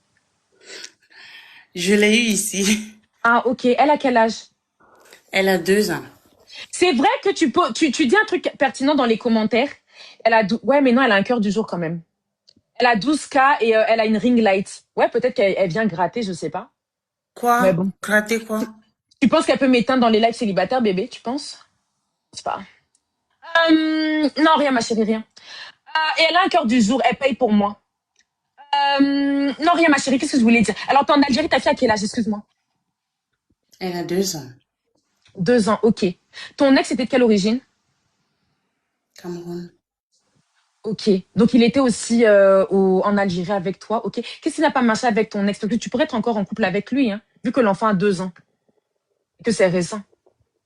Je l'ai eu ici. Ah, ok. Elle a quel âge? Elle a 2 ans. C'est vrai que tu dis un truc pertinent dans les commentaires. Ouais, mais non, elle a un cœur du jour quand même. Elle a 12K et elle a une ring light. Ouais, peut-être qu'elle vient gratter, je sais pas. Mais Quoi? bon. Gratter quoi? Tu penses qu'elle peut m'éteindre dans les lives célibataires, bébé? Tu penses? Je sais pas. Non, rien, ma chérie, rien. Et elle a un cœur du jour. Elle paye pour moi. Non, rien, ma chérie. Qu'est-ce que je voulais dire? Alors, t'es en Algérie, ta fille à quel âge? Excuse-moi. Elle a 2 ans. 2 ans, ok. Ton ex était de quelle origine? Cameroun. Ok. Donc, il était aussi en Algérie avec toi. Ok. Qu'est-ce qui n'a pas marché avec ton ex? Parce que tu pourrais être encore en couple avec lui, hein, vu que l'enfant a 2 ans. Que c'est récent.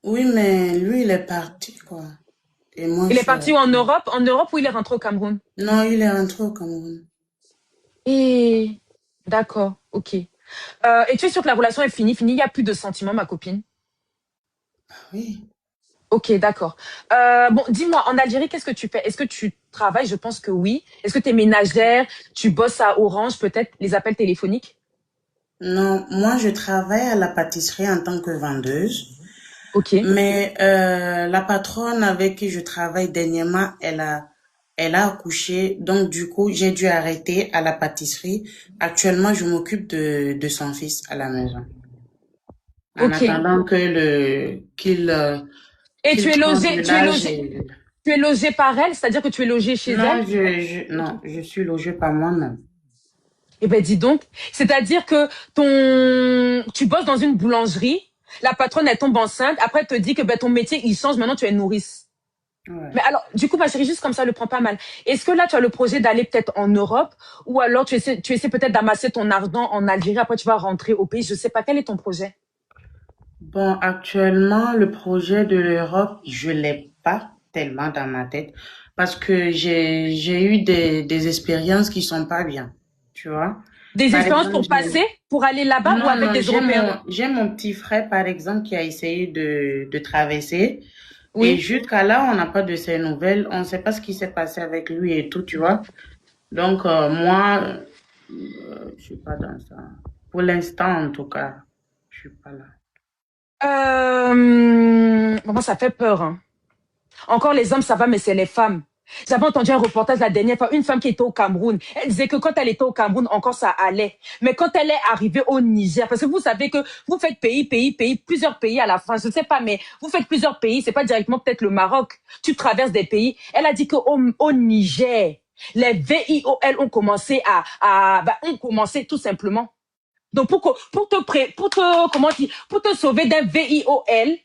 Oui, mais lui, il est parti, quoi. Et moi, Il je est suis parti où, en Europe? En Europe ou il est rentré au Cameroun? Non, il est rentré au Cameroun. Et d'accord, ok. Et tu es sûre que la relation est finie? Il n'y a plus de sentiments, ma copine? Oui. Ok, d'accord. Bon, dis-moi, en Algérie, qu'est-ce que tu fais? Est-ce que tu travailles? Je pense que oui. Est-ce que tu es ménagère? Tu bosses à Orange, peut-être, les appels téléphoniques? Non, moi, je travaille à la pâtisserie en tant que vendeuse. Ok. Mais la patronne avec qui je travaille dernièrement, elle a accouché. Donc, du coup, j'ai dû arrêter à la pâtisserie. Actuellement, je m'occupe de son fils à la maison. En Ok. attendant qu'il Et qu'il prenne de l'âge. tu es logé par elle, c'est-à-dire que tu es logé chez Non, elle? non, je suis logée par moi-même. Eh ben, dis donc. C'est-à-dire que tu bosses dans une boulangerie, la patronne, elle tombe enceinte, après, elle te dit que ben, ton métier, il change, maintenant, tu es nourrice. Ouais. Mais alors, du coup, ma chérie, juste comme ça, le prends pas mal. Est-ce que là, tu as le projet d'aller peut-être en Europe ou alors tu essaies peut-être d'amasser ton argent en Algérie, après tu vas rentrer au pays, je sais pas, quel est ton projet? Bon, actuellement, le projet de l'Europe, je l'ai pas tellement dans ma tête parce que j'ai eu des expériences qui sont pas bien, tu vois. Des Par expériences exemple, pour passer, pour aller là-bas ou non, avec non, des Européens? j'ai mon petit frère, par exemple, qui a essayé de traverser et Oui. jusqu'à là, on n'a pas de ses nouvelles, on ne sait pas ce qui s'est passé avec lui et tout, tu vois. Donc, moi, je suis pas dans ça. Pour l'instant, en tout cas, je suis pas là. Vraiment, ça fait peur, hein. Encore les hommes, ça va, mais c'est les femmes. J'avais entendu un reportage la dernière fois, une femme qui était au Cameroun. Elle disait que quand elle était au Cameroun, encore ça allait. Mais quand elle est arrivée au Niger, parce que vous savez que vous faites pays, plusieurs pays à la fin, je ne sais pas, mais vous faites plusieurs pays, c'est pas directement peut-être le Maroc. Tu traverses des pays. Elle a dit qu'au Niger, les VIOL ont commencé ont commencé tout simplement. Donc pour te sauver d'un VIOL,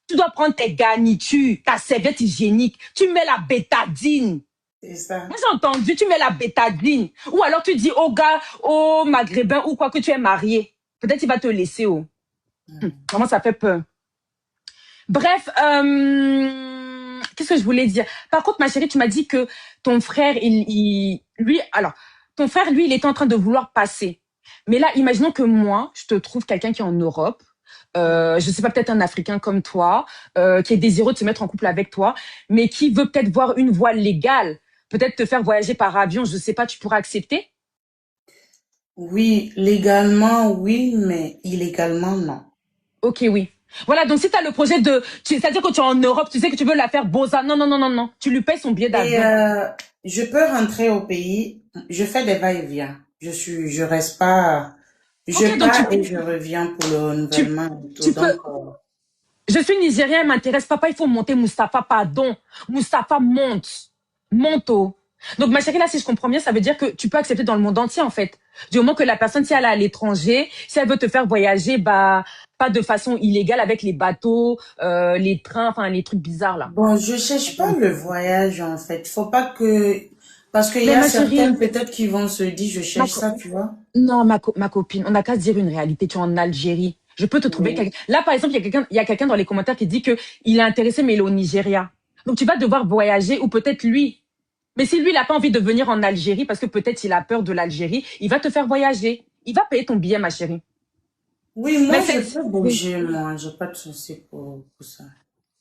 tu dois prendre tes garnitures, ta serviette hygiénique, tu mets la bétadine. C'est ça. Moi, j'ai entendu, tu mets la bétadine. Ou alors tu dis au gars, au maghrébin ou quoi que tu es marié. Peut-être il va te laisser. Vraiment, ça fait peur. Bref, qu'est-ce que je voulais dire? Par contre, ma chérie, tu m'as dit que ton frère, ton frère, lui, il était en train de vouloir passer. Mais là, imaginons que moi, je te trouve quelqu'un qui est en Europe. Je sais pas, peut-être un Africain comme toi, qui est désireux de se mettre en couple avec toi, mais qui veut peut-être voir une voie légale, peut-être te faire voyager par avion, je sais pas, tu pourras accepter? Oui, légalement, oui, mais illégalement, non. Ok, oui. Voilà, donc si tu as le projet c'est-à-dire que tu es en Europe, tu sais que tu veux la faire Boza, non, non, non, non, non, tu lui payes son billet Et d'avion. je peux rentrer au pays, je fais des va-et-vient. Je reste pas, je Ok, donc pars et je reviens pour le tu, renouvellement et tout. tu peux, Donc, je suis nigérien, elle m'intéresse. Papa, il faut monter Mustapha, pardon. Mustapha monte. Monte. Oh. Donc, ma chérie, là, si je comprends bien, ça veut dire que tu peux accepter dans le monde entier, en fait. Du moment que la personne, si elle est à l'étranger, si elle veut te faire voyager, bah, pas de façon illégale avec les bateaux, les trains, enfin, les trucs bizarres, là. Bon, je cherche pas le voyage en fait. Faut pas que... Parce qu'il y Mais a ma certaines chérie, peut-être qui vont se dire je ma, cherche co- ça, tu vois. non, ma copine, on n'a qu'à se dire une réalité. Tu es en Algérie. Je peux te trouver Oui. quelqu'un. Là, par exemple, il y a quelqu'un dans les commentaires qui dit que il est intéressé, mais il est au Nigeria. Donc, tu vas devoir voyager, ou peut-être lui. Mais si lui, il n'a pas envie de venir en Algérie, parce que peut-être il a peur de l'Algérie, il va te faire voyager. Il va payer ton billet, ma chérie. Oui, Mais moi je c'est, peux oui. bouger, moi. J'ai pas de souci pour ça.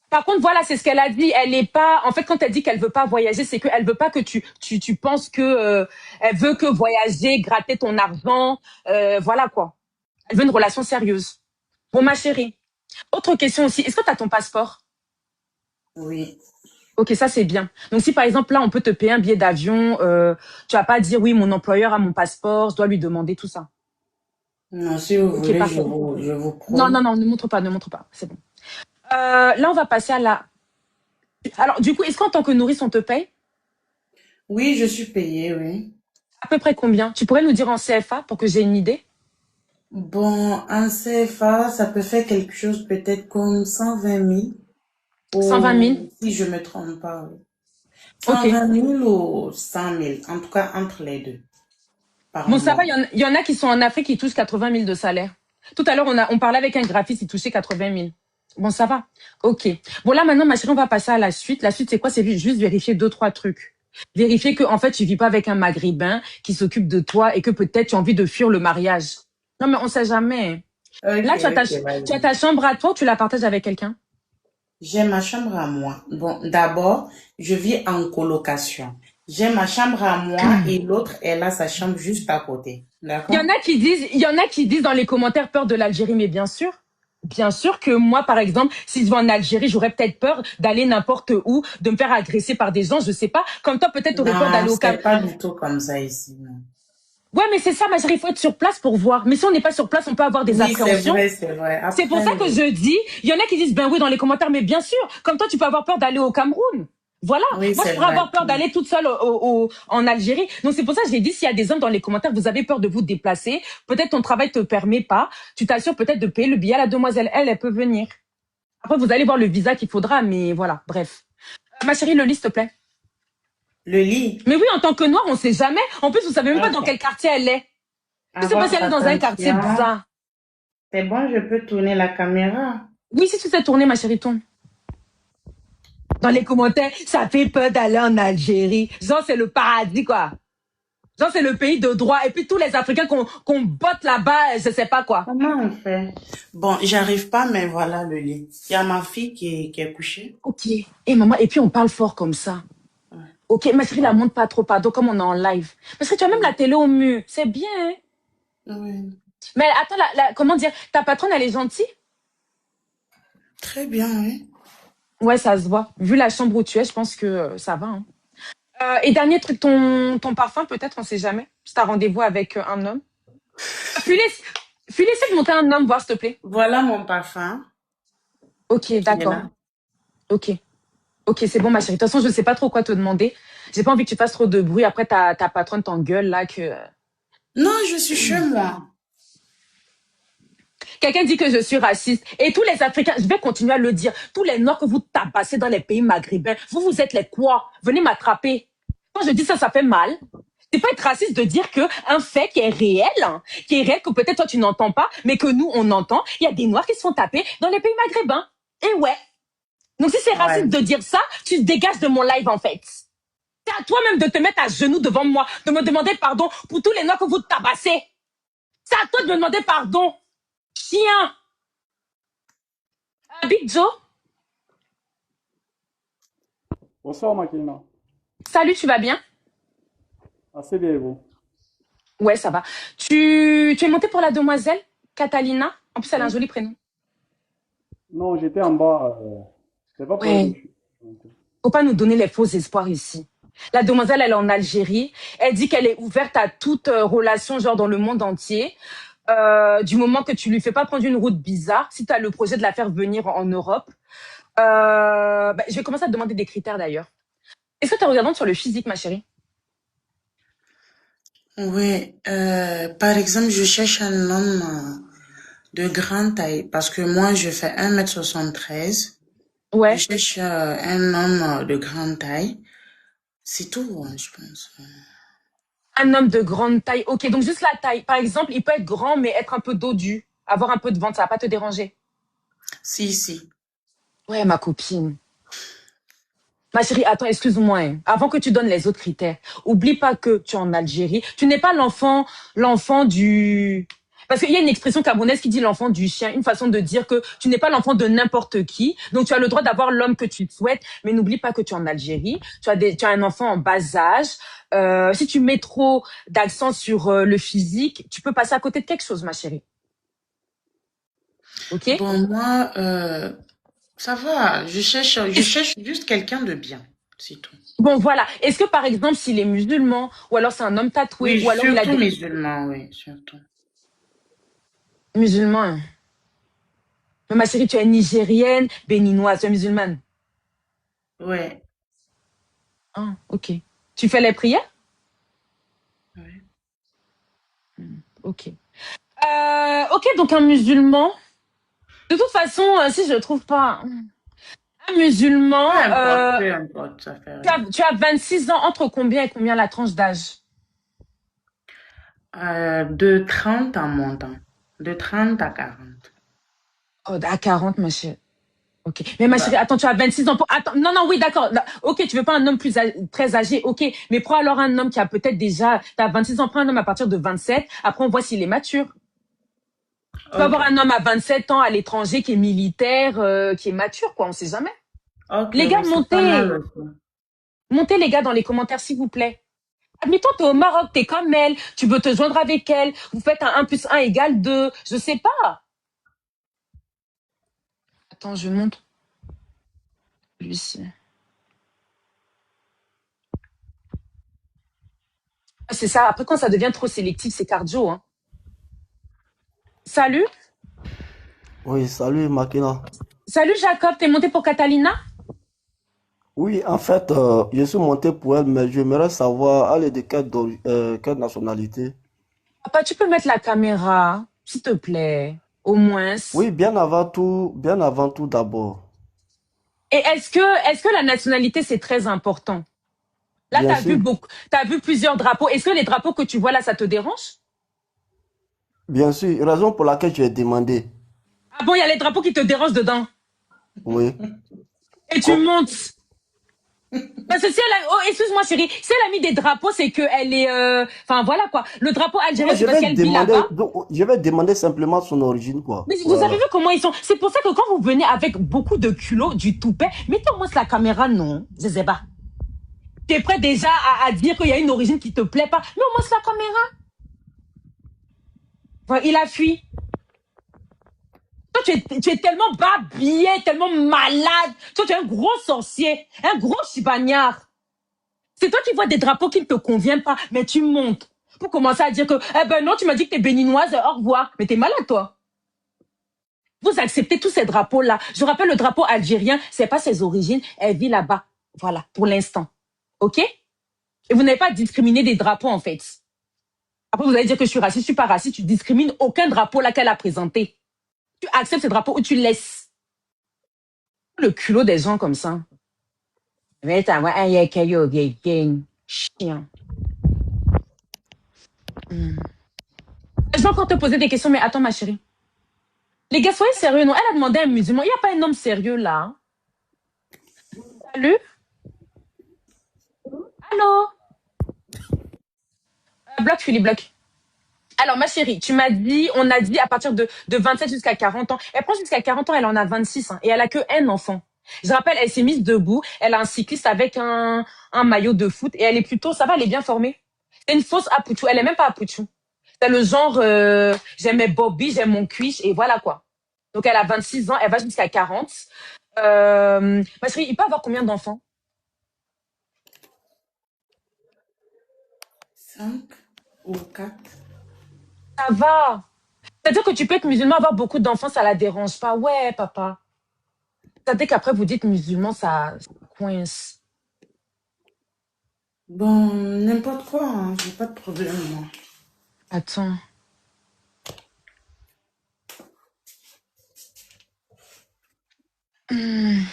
Par contre, voilà, c'est ce qu'elle a dit. Elle est pas, en fait, quand elle dit qu'elle veut pas voyager, c'est qu'elle veut pas que tu penses que, elle veut que voyager, gratter ton argent, voilà quoi. Elle veut une relation sérieuse. Bon, ma chérie. Autre question aussi. Est-ce que tu as ton passeport? Oui. Ok, ça c'est bien. Donc si par exemple là on peut te payer un billet d'avion, tu vas pas dire oui mon employeur a mon passeport, je dois lui demander tout ça. Non, si vous Ok, voulez, parfait. je vous Non, prends. non, non, ne montre pas, ne montre pas. C'est bon. Là on va passer à la. Alors du coup, est-ce qu'en tant que nourrice on te paye? Oui, je suis payée, oui. À peu près combien? Tu pourrais nous dire en CFA pour que j'ai une idée? Bon, un CFA, ça peut faire quelque chose peut-être comme 120 000 120 000? ou si je me trompe pas, oui. Ok. 120 000 ou 100 000, en tout cas entre les deux, par Bon, ça va, mois. il y en a qui sont en Afrique qui touchent 80 000 de salaire. Tout à l'heure, on parlait avec un graphiste, il touchait 80 000. Bon, ça va. Ok. Bon, là, maintenant, ma chérie, on va passer à la suite. La suite, c'est quoi? C'est juste vérifier deux, trois trucs. Vérifier que, en fait, tu vis pas avec un maghrébin qui s'occupe de toi et que peut-être tu as envie de fuir le mariage. Non, mais on sait jamais. Ok, Là, ok, tu as vas-y. ta chambre à toi ou tu la partages avec quelqu'un? J'ai ma chambre à moi. Bon, d'abord, je vis en colocation. J'ai ma chambre à moi et l'autre, elle a sa chambre juste à côté. D'accord? Il y en a qui disent dans les commentaires peur de l'Algérie, mais bien sûr que moi, par exemple, si je vais en Algérie, j'aurais peut-être peur d'aller n'importe où, de me faire agresser par des gens, je sais pas. Comme toi, peut-être t'aurais peur Non, d'aller au Cap. c'est pas du tout comme ça ici, non. Ouais, mais c'est ça, ma chérie, il faut être sur place pour voir. Mais si on n'est pas sur place, on peut avoir des Oui, c'est appréhensions. vrai, c'est vrai. C'est pour Après, ça que je dis, il y en a qui disent, ben oui, dans les commentaires, mais bien sûr, comme toi, tu peux avoir peur d'aller au Cameroun. Voilà. oui, Moi, je c'est pourrais vrai. avoir peur d'aller toute seule en Algérie. Donc, c'est pour ça que j'ai dit, s'il y a des hommes dans les commentaires, vous avez peur de vous déplacer, peut-être ton travail te permet pas, tu t'assures peut-être de payer le billet à la demoiselle. Elle peut venir. Après, vous allez voir le visa qu'il faudra, mais voilà, bref. Ma chérie, le lit, s'il te plaît. Le lit. Mais oui, en tant que noire, on sait jamais. En plus, vous savez même pas dans Ok. quel quartier elle est. Je sais pas si Avoir elle est dans un quartier attention. bizarre. C'est bon, je peux tourner la caméra. Oui, si tu sais tourner, ma chérie, tourne. Dans les commentaires, ça fait peur d'aller en Algérie. Genre, c'est le paradis, quoi. Genre, c'est le pays de droit. Et puis, tous les Africains qu'on botte là-bas, je sais pas quoi. Comment on fait? Bon, j'arrive pas, mais voilà le lit. Il y a ma fille qui est couchée. Ok. Et maman, et puis on parle fort comme ça. Ouais. Ok, ma chérie, la montre pas trop, pardon, comme on est en live. Parce que tu as même la télé au mur. C'est bien, hein. Oui. Mais attends, comment dire, ta patronne, elle est gentille? Très bien, oui. Ouais, ça se voit. Vu la chambre où tu es, je pense que ça va, hein. Et dernier truc, ton parfum, peut-être, on sait jamais. Si t'as rendez-vous avec un homme. Puis laisse de monter un homme, voir, s'il te plaît. Voilà mon parfum Ok, qui est d'accord. là. Ok. Ok, c'est bon, ma chérie. De toute façon, je sais pas trop quoi te demander. J'ai pas envie que tu fasses trop de bruit. Après, ta patronne t'engueule, là, que... Non, je suis chez moi. Quelqu'un dit que je suis raciste. Et tous les Africains, je vais continuer à le dire, tous les Noirs que vous tabassez dans les pays maghrébins, vous êtes les quoi? Venez m'attraper. Quand je dis ça, ça fait mal. C'est pas être raciste de dire que un fait qui est réel, hein, que peut-être toi tu n'entends pas, mais que nous on entend, il y a des Noirs qui se font taper dans les pays maghrébins. Et ouais. Donc si c'est raciste Ouais. de dire ça, tu te dégages de mon live en fait. C'est à toi-même de te mettre à genoux devant moi, de me demander pardon pour tous les Noirs que vous tabassez. C'est à toi de me demander pardon. Chien. Big Joe, Bonsoir Makina. salut, tu vas bien? Assez bien et vous? Ouais, ça va. Tu es montée pour la demoiselle Catalina? En plus, elle a un Oui. joli prénom. Non, j'étais en bas. C'est pas pour elle que Ouais. je suis monté. Faut pas nous donner les faux espoirs ici. La demoiselle, elle est en Algérie. Elle dit qu'elle est ouverte à toute relation, genre dans le monde entier. Du moment que tu lui fais pas prendre une route bizarre, si tu as le projet de la faire venir en Europe. Je vais commencer à te demander des critères d'ailleurs. Est-ce que tu es regardante sur le physique, ma chérie? Oui, par exemple, je cherche un homme de grande taille parce que moi, je fais 1,73 m. Je Ouais. cherche un homme de grande taille. C'est tout, hein, je pense. Un homme de grande taille. Ok, donc juste la taille. Par exemple, il peut être grand, mais être un peu dodu. Avoir un peu de ventre, ça va pas te déranger. Si, si. Ouais, ma copine. Ma chérie, attends, excuse-moi, hein. Avant que tu donnes les autres critères, oublie pas que tu es en Algérie. Tu n'es pas l'enfant du... Parce qu'il y a une expression camerounaise qui dit l'enfant du chien, une façon de dire que tu n'es pas l'enfant de n'importe qui. Donc tu as le droit d'avoir l'homme que tu souhaites, mais n'oublie pas que tu es en Algérie. Tu as un enfant en bas âge. Si tu mets trop d'accent sur le physique, tu peux passer à côté de quelque chose, ma chérie. Ok? Bon, moi, ça va. Je cherche juste quelqu'un de bien. C'est tout. Bon, voilà. Est-ce que, par exemple, s'il est musulman, ou alors c'est un homme tatoué, Oui, ou alors il a surtout des... musulman, oui, surtout. Musulman. Mais ma chérie, tu es nigérienne, béninoise, tu es musulmane. Ouais, Ah, ok. Tu fais les prières? ouais. Ok. Ok, donc un musulman. De toute façon, si je trouve pas un musulman, Peu importe, ça fait rien. tu as 26 ans, entre combien et combien la tranche d'âge? De 30 en montant. De 30 à 40. Oh, à 40, ma chérie. Ok. Mais ma chérie, Bah, attends, tu as 26 ans. Attends, non, non, oui, d'accord. Ok, tu veux pas un homme très âgé, ok. Mais prends alors un homme qui a peut-être déjà... Tu as 26 ans, prends un homme à partir de 27. Après, on voit s'il est mature. Tu peux ok, avoir un homme à 27 ans à l'étranger qui est militaire, qui est mature, quoi, on sait jamais. ok, Les gars, oui, c'est pas mal montez. aussi. Montez, les gars, dans les commentaires, s'il vous plaît. Admettons, t'es au Maroc, t'es comme elle, tu veux te joindre avec elle, vous faites un 1 plus 1 égale 2, je sais pas. Attends, je montre lui-ci. C'est ça, après quand ça devient trop sélectif, c'est cardio, hein. Salut, Oui, salut Makina. salut Jacob, t'es monté pour Catalina? Oui, en fait, je suis monté pour elle, mais j'aimerais savoir, elle est de quelle nationalité? Papa, tu peux mettre la caméra, s'il te plaît, au moins. Oui, bien avant tout d'abord. Et est-ce que la nationalité, c'est très important? Là, Bien sûr, t'as vu plusieurs drapeaux. Est-ce que les drapeaux que tu vois là, ça te dérange? bien sûr, raison pour laquelle je ai demandé. Ah bon, il y a les drapeaux qui te dérangent dedans. Oui, Et tu comme, montes. Parce que si elle a, oh, excuse-moi chérie, si elle a mis des drapeaux, c'est que elle est, enfin voilà quoi. Le drapeau algérien, non, c'est parce qu'elle vit là-bas. je vais demander simplement son origine, quoi. Mais vous avez vu Voilà. comment ils sont. C'est pour ça que quand vous venez avec beaucoup de culot, du toupet, mettez au moins la caméra, non, je sais pas. Tu es prêt déjà à dire qu'il y a une origine qui te plaît pas. Mais au moins la caméra. Enfin, il a fui. Toi, tu es tellement babillé, tellement malade. Toi, tu es un gros sorcier, un gros chibagnard. C'est toi qui vois des drapeaux qui ne te conviennent pas, mais tu montes. Pour commencer à dire que, eh ben non, tu m'as dit que t'es béninoise, au revoir. Mais t'es malade, toi. Vous acceptez tous ces drapeaux-là. Je rappelle, le drapeau algérien, c'est pas ses origines. Elle vit là-bas. Voilà, pour l'instant. OK? Et vous n'avez pas discriminé des drapeaux, en fait. Après, vous allez dire que je suis raciste, je suis pas raciste. Tu discrimines aucun drapeau là qu'elle a présenté. Tu acceptes ces drapeaux ou tu laisses. Le culot des gens comme ça. Mais t'as un chien. Je vais encore te poser des questions, mais attends, ma chérie. Les gars, soyez sérieux, non? Elle a demandé à un musulman. Il n'y a pas un homme sérieux là. Salut? Allô? Bloc, Philippe, bloc. Alors, ma chérie, tu m'as dit, on a dit à partir de 27 jusqu'à 40 ans. Elle prend jusqu'à 40 ans, elle en a 26 hein, et elle a que un enfant. Je rappelle, elle s'est mise debout. Elle a un cycliste avec un maillot de foot et elle est plutôt, ça va, elle est bien formée. C'est une fausse Apuchou. Elle est même pas Apuchou. C'est le genre, j'aime mes Bobby, j'aime mon cuiche et voilà quoi. Donc, elle a 26 ans, elle va jusqu'à 40. Ma chérie, il peut avoir combien d'enfants? 5 ou 4. Ça va. C'est-à-dire que tu peux être musulman, avoir beaucoup d'enfants, ça la dérange pas. Ouais, papa. C'est-à-dire qu'après, vous dites musulman, ça coince. Bon, n'importe quoi, hein, j'ai pas de problème, moi. Attends. Hmm.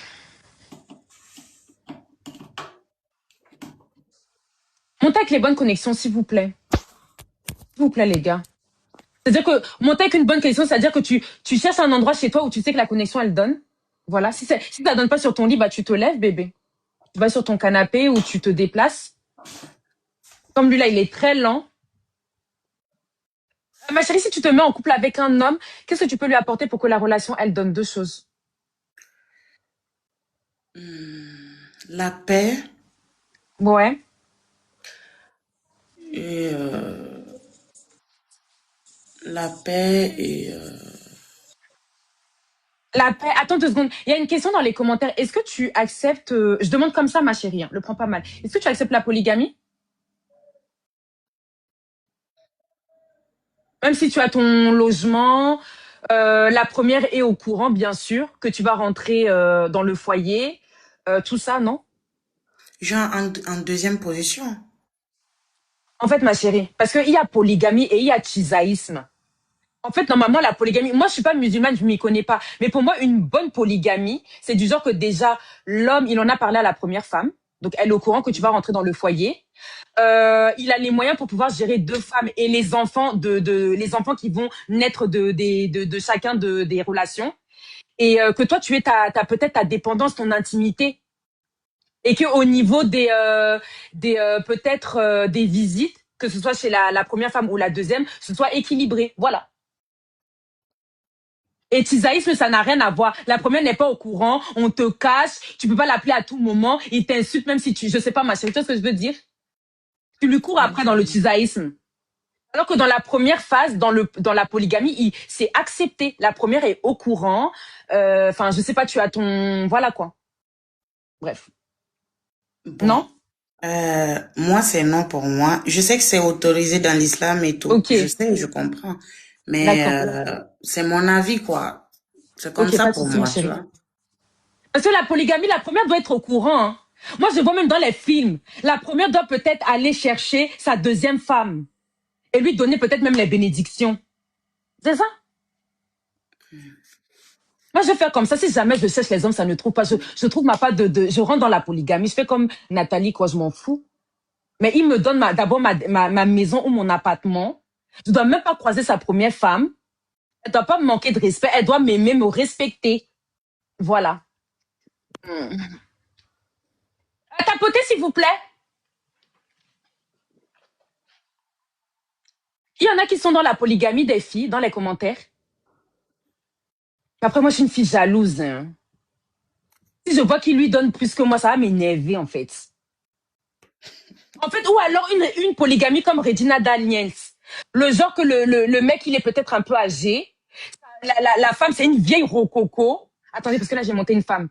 Montez avec les bonnes connexions, s'il vous plaît. S'il vous plaît, les gars. C'est-à-dire que monter avec une bonne connexion, c'est-à-dire que tu cherches un endroit chez toi où tu sais que la connexion, elle donne. Voilà. Si ça donne pas sur ton lit, bah, tu te lèves, bébé. Tu vas sur ton canapé ou tu te déplaces. Comme lui, là, il est très lent. Ma chérie, si tu te mets en couple avec un homme, qu'est-ce que tu peux lui apporter pour que la relation, elle donne deux choses? La paix Ouais. et la paix et La paix. Attends 2 secondes. Il y a une question dans les commentaires. Est-ce que tu acceptes... je demande comme ça, ma chérie. Hein, le prends pas mal. Est-ce que tu acceptes la polygamie? Même si tu as ton logement, la première est au courant, bien sûr, que tu vas rentrer dans le foyer. Tout ça, non? genre en deuxième position. En fait, ma chérie, parce qu'il y a polygamie et il y a tchizaïsme. En fait, normalement, la polygamie, moi, je suis pas musulmane, je m'y connais pas. Mais pour moi, une bonne polygamie, c'est du genre que déjà, l'homme, il en a parlé à la première femme. Donc, elle est au courant que tu vas rentrer dans le foyer. Il a les moyens pour pouvoir gérer 2 femmes et les enfants les enfants qui vont naître de chacun des relations. Et que toi, tu es peut-être ta dépendance, ton intimité. Et que au niveau peut-être des visites, que ce soit chez la première femme ou la deuxième, ce soit équilibré. Voilà. Et tisaïsme, ça n'a rien à voir. La première n'est pas au courant, on te cache, tu peux pas l'appeler à tout moment, il t'insulte même si je sais pas, ma chérie, tu vois ce que je veux dire? Tu lui cours après dans le tisaïsme. Alors que dans la première phase, dans la polygamie, c'est accepté. La première est au courant. Enfin, je sais pas, tu as ton, voilà quoi. Bref. Bon, Non? moi c'est non pour moi. Je sais que c'est autorisé dans l'islam et tout. Ok. Je sais, je comprends. Mais D'accord. c'est mon avis, quoi. C'est comme Ok, ça pas de pour souci, ma moi, tu chérie. vois. Parce que la polygamie, la première doit être au courant. Hein. Moi, je vois même dans les films, la première doit peut-être aller chercher sa deuxième femme et lui donner peut-être même les bénédictions. C'est ça? Moi, je vais faire comme ça. Si jamais je cherche les hommes, ça ne trouve pas. Je trouve ma part je rentre dans la polygamie. Je fais comme Nathalie, quoi, je m'en fous. Mais il me donne d'abord ma maison ou mon appartement. Je dois même pas croiser sa première femme. Elle doit pas me manquer de respect. Elle doit m'aimer, me respecter. Voilà. Tapotez, s'il vous plaît. Il y en a qui sont dans la polygamie des filles, dans les commentaires. Après, moi, je suis une fille jalouse. Hein. Si je vois qu'il lui donne plus que moi, ça va m'énerver, en fait. En fait, ou alors une polygamie comme Regina Daniels. Le genre que le mec, il est peut-être un peu âgé. La femme, c'est une vieille rococo. Attendez, parce que là, j'ai monté une femme.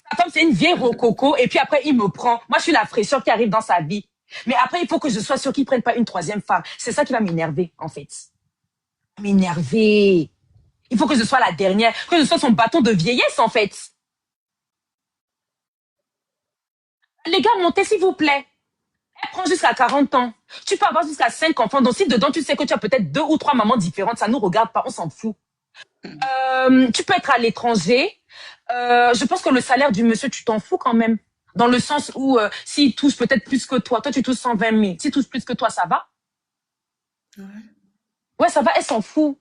Sa femme, c'est une vieille rococo. Et puis après, il me prend. Moi, je suis la fraîcheur qui arrive dans sa vie. Mais après, il faut que je sois sûre qu'il ne prenne pas une troisième femme. C'est ça qui va m'énerver, en fait. M'énerver. Il faut que je sois la dernière. Que je sois son bâton de vieillesse, en fait. Les gars, montez, s'il vous plaît. Elle prend jusqu'à 40 ans. Tu peux avoir jusqu'à 5 enfants. Donc, si dedans, tu sais que tu as peut-être 2 ou 3 mamans différentes, ça nous regarde pas, on s'en fout. Tu peux être à l'étranger. Je pense que le salaire du monsieur, tu t'en fous quand même. Dans le sens où, s'il touche peut-être plus que toi tu touches 120 000. S'il touche plus que toi, ça va? Ouais. Ouais, ça va, elle s'en fout.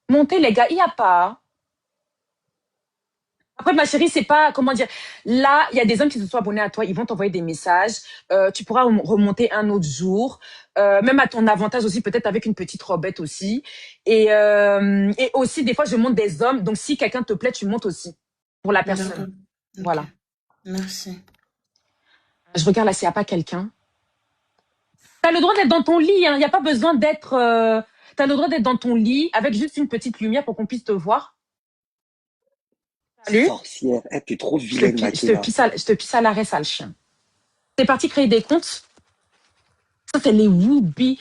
Montez, les gars, il n'y a pas. Après, ma chérie, c'est pas, comment dire, là, il y a des hommes qui se sont abonnés à toi, ils vont t'envoyer des messages, tu pourras remonter un autre jour, même à ton avantage aussi, peut-être avec une petite robette aussi. Et aussi, des fois, je monte des hommes, donc si quelqu'un te plaît, tu montes aussi, pour la D'accord. personne. Ok. Voilà. Merci. Je regarde là s'il n'y a pas quelqu'un. T'as le droit d'être dans ton lit, hein, il n'y a pas besoin d'être... T'as le droit d'être dans ton lit, avec juste une petite lumière pour qu'on puisse te voir. Salut. Sorcière, elle t'es trop Je te, vilaine, pi- je te Makena. pisse je te pisse à l'arrêt, sale chien. T'es parti créer des comptes? Ça, c'est les whoopie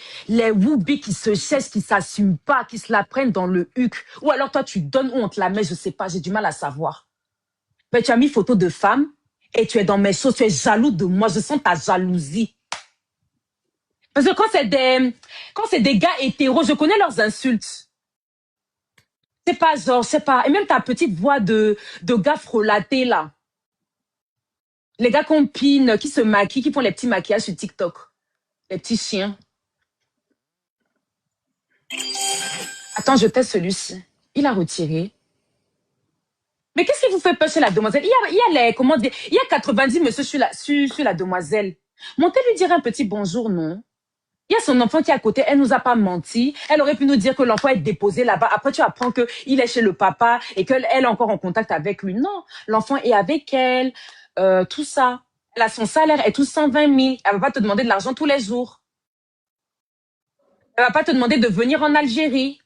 qui se cherchent, qui s'assument pas, qui se la prennent dans le huc. Ou alors toi, tu donnes ou on te la met, je sais pas, j'ai du mal à savoir. Mais tu as mis photo de femme et tu es dans mes choses, tu es jaloux de moi, je sens ta jalousie. Parce que quand c'est des gars hétéros, je connais leurs insultes. C'est pas genre, c'est pas. Et même ta petite voix de gars frelaté là. Les gars compines qui se maquillent, qui font les petits maquillages sur TikTok. Les petits chiens. Attends, je teste celui-ci. Il a retiré. Mais qu'est-ce qui vous fait peur chez la demoiselle? Il y a les, comment dire, il y a 90 monsieur sur la demoiselle. Montez lui dire un petit bonjour, non? Il y a son enfant qui est à côté, elle nous a pas menti. Elle aurait pu nous dire que l'enfant est déposé là-bas. Après, tu apprends qu'il est chez le papa et qu'elle est encore en contact avec lui. Non, l'enfant est avec elle, tout ça. Elle a son salaire, elle touche 120 000. Elle va pas te demander de l'argent tous les jours. Elle va pas te demander de venir en Algérie.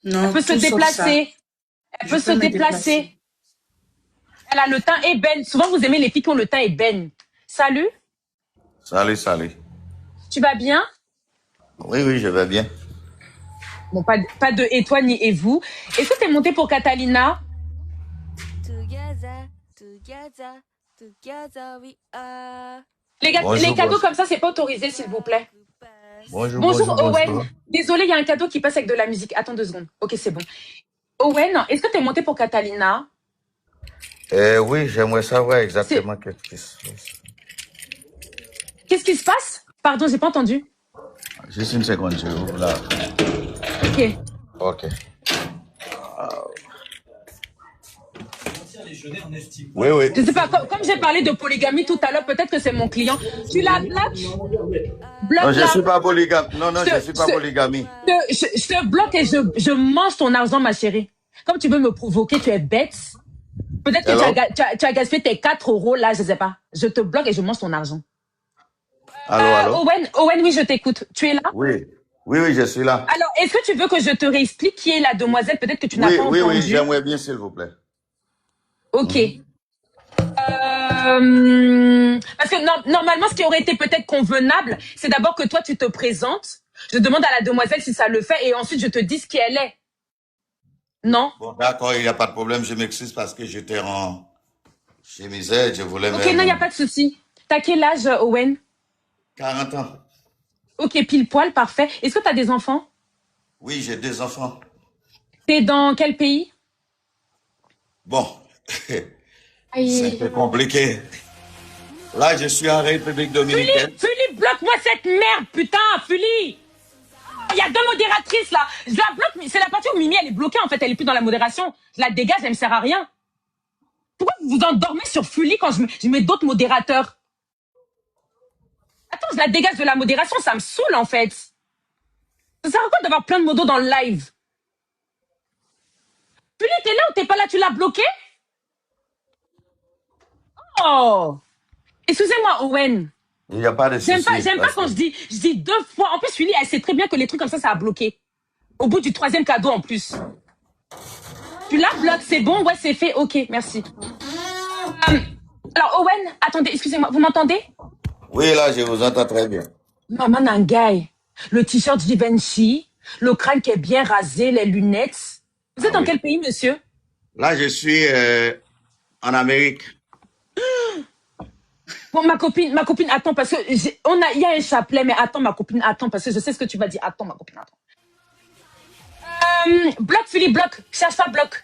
Non, Elle peut se tout sauf ça. déplacer. Elle Je peut se peux me déplacer. déplacer. Elle a le teint ébène. Souvent, vous aimez les filles qui ont le teint ébène. Salut, Salut, salut. tu vas bien? Oui, oui, je vais bien. Bon, pas de et toi ni et vous. Est-ce que t'es monté pour Catalina? Together, together, together we are. Les Bonjour, cadeaux bonjour. comme ça, c'est pas autorisé, s'il vous plaît. Bonjour, Bonjour, bonjour, Owen. bonjour. Désolé, il y a un cadeau qui passe avec de la musique. Attends 2 secondes. Ok, c'est bon. Owen, est-ce que t'es monté pour Catalina? Oui, j'aimerais savoir C'est... exactement qu'est-ce qui se passe. Qu'est-ce qui se passe? Pardon, j'ai pas entendu. Juste une seconde, je ouvre là. Ok. Ok. Oui, oui. Je sais pas, comme j'ai parlé de polygamie tout à l'heure, peut-être que c'est mon client. Tu la bloques? Non, Bloque je la... suis pas polygame. Non, non, je Je, suis pas je, polygamie. je te bloque et je mange ton argent, ma chérie. Comme tu veux me provoquer, tu es bête. Peut-être que Hello? tu as gaspillé tes 4 euros là, je sais pas. Je te bloque et je mange ton argent. Allô, allô? Owen, oui, je t'écoute. Tu es là? Oui. Oui, oui, je suis là. Alors, est-ce que tu veux que je te réexplique qui est la demoiselle? Peut-être que tu n'as Oui, pas oui, oui, entendu. j'aimerais bien, s'il vous plaît. Ok. Parce que normalement, ce qui aurait été peut-être convenable, c'est d'abord que toi, tu te présentes. Je demande à la demoiselle si ça le fait et ensuite, je te dis ce qu'elle est. Non? Bon, d'accord, il n'y a pas de problème. Je m'excuse parce que j'étais en chemisette. Je voulais Ok, même non, il n'y a pas de souci. T'as quel âge, Owen? 40 ans. Ok, pile poil, parfait. Est-ce que tu as des enfants? Oui, j'ai 2 enfants. T'es dans quel pays? Bon, c'est un Aïe. peu compliqué. Là, je suis en République dominicaine. Philippe, bloque-moi cette merde, putain, Philippe! Il y a 2 modératrices là. Je la bloque, mais c'est la partie où Mimi elle est bloquée en fait, elle est plus dans la modération. Je la dégage, elle me sert à rien. Pourquoi vous vous endormez sur Fully quand je mets d'autres modérateurs? Attends, je la dégage de la modération, ça me saoule en fait. Ça sert à quoi d'avoir plein de modos dans le live? Fully, t'es là ou t'es pas là? Tu l'as bloqué? Oh! Excusez-moi, Owen. Il n'y a pas de souci. J'aime pas quand je dis 2 fois. En plus, Fully, elle sait très bien que les trucs comme ça a bloqué. Au bout du 3e cadeau en plus. Tu la bloques, c'est bon? Ouais, c'est fait. Ok, merci. Alors, Owen, attendez, excusez-moi, vous m'entendez? Oui, là, je vous entends très bien. Maman Nangai, le t-shirt Givenchy, le crâne qui est bien rasé, les lunettes. Vous êtes dans oui. quel pays, monsieur? Là, je suis en Amérique. Bon, ma copine, attends, parce que il y a un chapelet, mais attends, ma copine, attends, parce que je sais ce que tu vas dire. Attends, ma copine, attends. Bloc, Philippe, bloc. Cherche pas, bloc.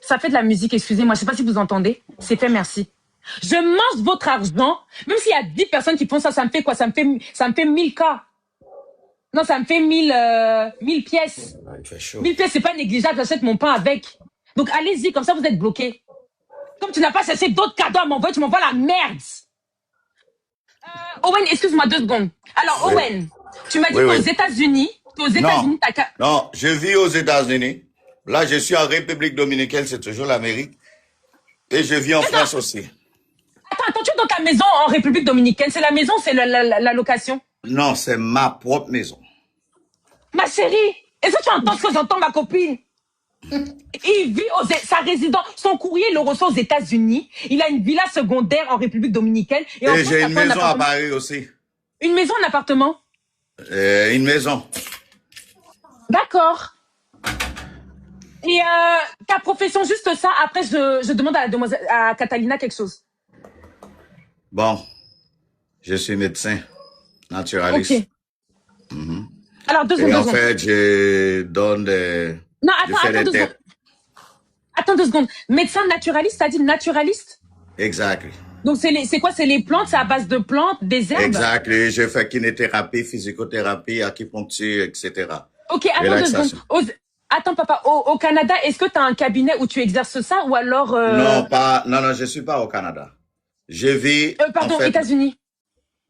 Ça fait de la musique, excusez-moi, je sais pas si vous entendez. C'est fait, merci. Je mange votre argent, même s'il y a 10 personnes qui font ça, ça me fait quoi? Ça me fait 1000 K. Non, ça me fait 1000 pièces. Il fait chaud. 1000 pièces, c'est pas négligeable, j'achète mon pain avec. Donc allez-y, comme ça vous êtes bloqués. Comme tu n'as pas cherché d'autres cadeaux à m'envoyer, tu m'envoies la merde. Owen, excuse-moi 2 secondes. Alors, Oui. Owen, tu m'as dit Oui, qu'aux oui. États-Unis, Non, t'as... non, je vis aux États-Unis. Là, je suis en République dominicaine, c'est toujours l'Amérique. Et je vis en France aussi. Attends, tu es dans ta maison en République dominicaine. C'est la maison, c'est la location. Non, c'est ma propre maison. Ma chérie, est-ce que tu entends ce que j'entends, ma copine? Il vit sa résidence, son courrier il le reçoit aux États-Unis. Il a une villa secondaire en République dominicaine. Et en Et France, j'ai t'as une quoi, un maison à appartement? Paris aussi. Une maison, un appartement? Une maison. D'accord. Et ta profession, juste ça. Après, je demande à la demoiselle, à Catalina quelque chose. Bon, je suis médecin, Ok. naturaliste. Mhm. Alors, deux Et secondes, deux en secondes. fait, je donne des... Non, Je attends, fais attends des deux secondes. tests. Attends 2 secondes. Médecin naturaliste, t'as dit naturaliste? Exact. Donc, c'est quoi? C'est les plantes? C'est à base de plantes, des herbes? Exact. Et je fais kinéthérapie, physicothérapie, acupuncture, etc. Ok, attends 2 secondes. Relaxation. Attends, papa, au Canada, est-ce que tu as un cabinet où tu exerces ça ou alors... Non, non, je suis pas au Canada. Je vis, en pardon, fait, États-Unis.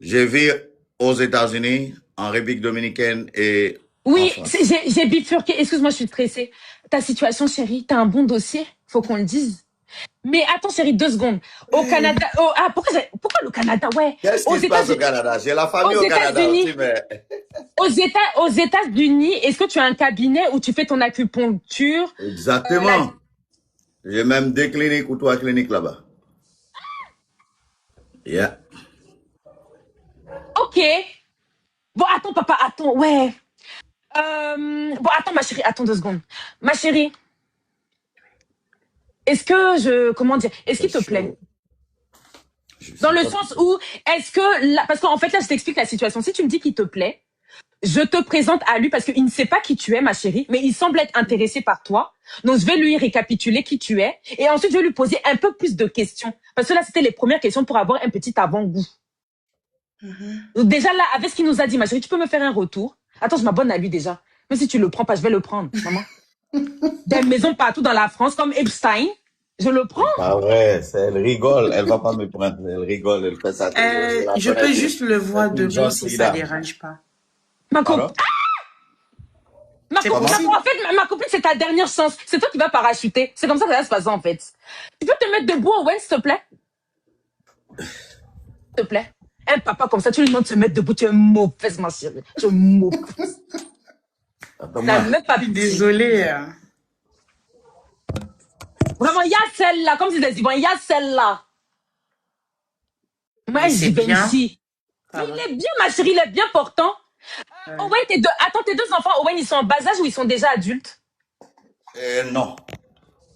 je vis aux États-Unis, en République dominicaine et en Oui, France. j'ai bifurqué. Excuse-moi, je suis stressée. Ta situation, chérie, t'as un bon dossier. Faut qu'on le dise. Mais attends, chérie, 2 secondes. Au Canada... pourquoi le Canada? Ouais. Qu'est-ce Aux qui se passe au États-Unis. Canada? J'ai la famille Aux au Canada aussi, États-Unis. mais... Aux États-Unis, est-ce que tu as un cabinet où tu fais ton acupuncture? Exactement. J'ai même 2 cliniques ou 3 cliniques là-bas. Yeah. Ok. Bon, attends, papa, attends, ouais. Bon, attends, ma chérie, attends 2 secondes. Ma chérie, est-ce que comment dire, est-ce qu'il te plaît? Dans le sens où, est-ce que, parce qu'en fait, là, je t'explique la situation. Si tu me dis qu'il te plaît, je te présente à lui parce qu'il ne sait pas qui tu es, ma chérie, mais il semble être intéressé par toi. Donc, je vais lui récapituler qui tu es. Et ensuite, je vais lui poser un peu plus de questions. Parce que là, c'était les premières questions pour avoir un petit avant-goût. Donc, déjà, là, avec ce qu'il nous a dit, ma chérie, tu peux me faire un retour? Attends, je m'abonne à lui déjà. Même si tu le prends pas, je vais le prendre, maman. Des maisons partout dans la France, comme Epstein. Je le prends. Ah ouais, elle rigole. Elle va pas me prendre. Elle rigole, elle fait ça. Je peux juste le voir debout si ça dérange pas. Ma copine. Ma C'est copine, possible. en fait, ma copine, c'est ta dernière chance. C'est toi qui vas parachuter. C'est comme ça que ça va se passer, en fait. Tu peux te mettre debout, Owen, s'il te plaît? S'il te plaît. Un papa comme ça, tu lui demandes de se mettre debout, tu es mauvaise, ma chérie. Tu es mauvaise. T'as même pas pitié. Désolée. Vraiment, il y a celle-là, comme si les Ivoiriens, il y a celle-là. Moi, Mais je c'est vais bien. ici. Ça Il va. est bien, ma chérie, il est bien portant. Owen, attends, tes 2 enfants, Owen, ils sont en bas âge ou ils sont déjà adultes? Non.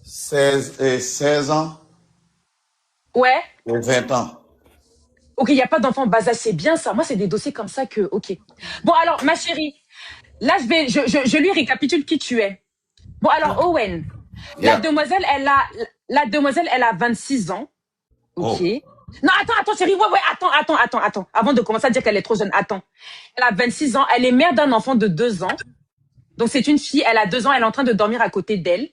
16 ans Ouais. et 20 ans. Ok, il n'y a pas d'enfants en bas âge, c'est bien ça. Moi, c'est des dossiers comme ça que, ok. Bon, alors, ma chérie, là, je lui récapitule qui tu es. Bon, alors, Owen, Yeah. la demoiselle, elle a 26 ans. Ok. Oh. Non, attends, chérie, ouais, attends. Avant de commencer à dire qu'elle est trop jeune, attends. Elle a 26 ans, elle est mère d'un enfant de 2 ans. Donc, c'est une fille, elle a 2 ans, elle est en train de dormir à côté d'elle.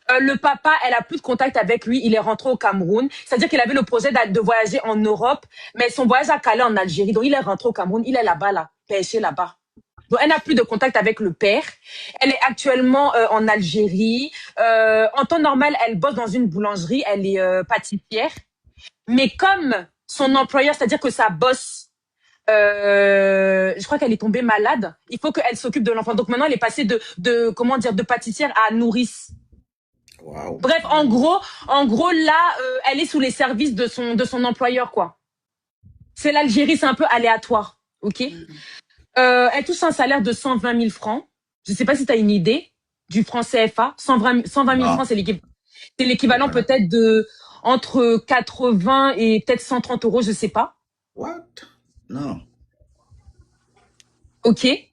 Le papa, elle a plus de contact avec lui, il est rentré au Cameroun. C'est-à-dire qu'il avait le projet de voyager en Europe, mais son voyage a calé en Algérie. Donc, il est rentré au Cameroun, il est là-bas, là, pêché là-bas. Donc, elle n'a plus de contact avec le père. Elle est actuellement en Algérie. En temps normal, elle bosse dans une boulangerie, elle est pâtissière. Mais comme son employeur, c'est-à-dire que sa boss, je crois qu'elle est tombée malade, il faut qu'elle s'occupe de l'enfant. Donc maintenant, elle est passée de pâtissière à nourrice. Wow. Bref, en gros, là, elle est sous les services de son employeur, quoi. C'est l'Algérie, c'est un peu aléatoire, ok. Elle touche un salaire de 120 000 francs. Je sais pas si tu as une idée du franc CFA. 120 000 francs, c'est l'équivalent peut-être de entre 80 et peut-être 130 euros, je sais pas. What? Non. Ok. Et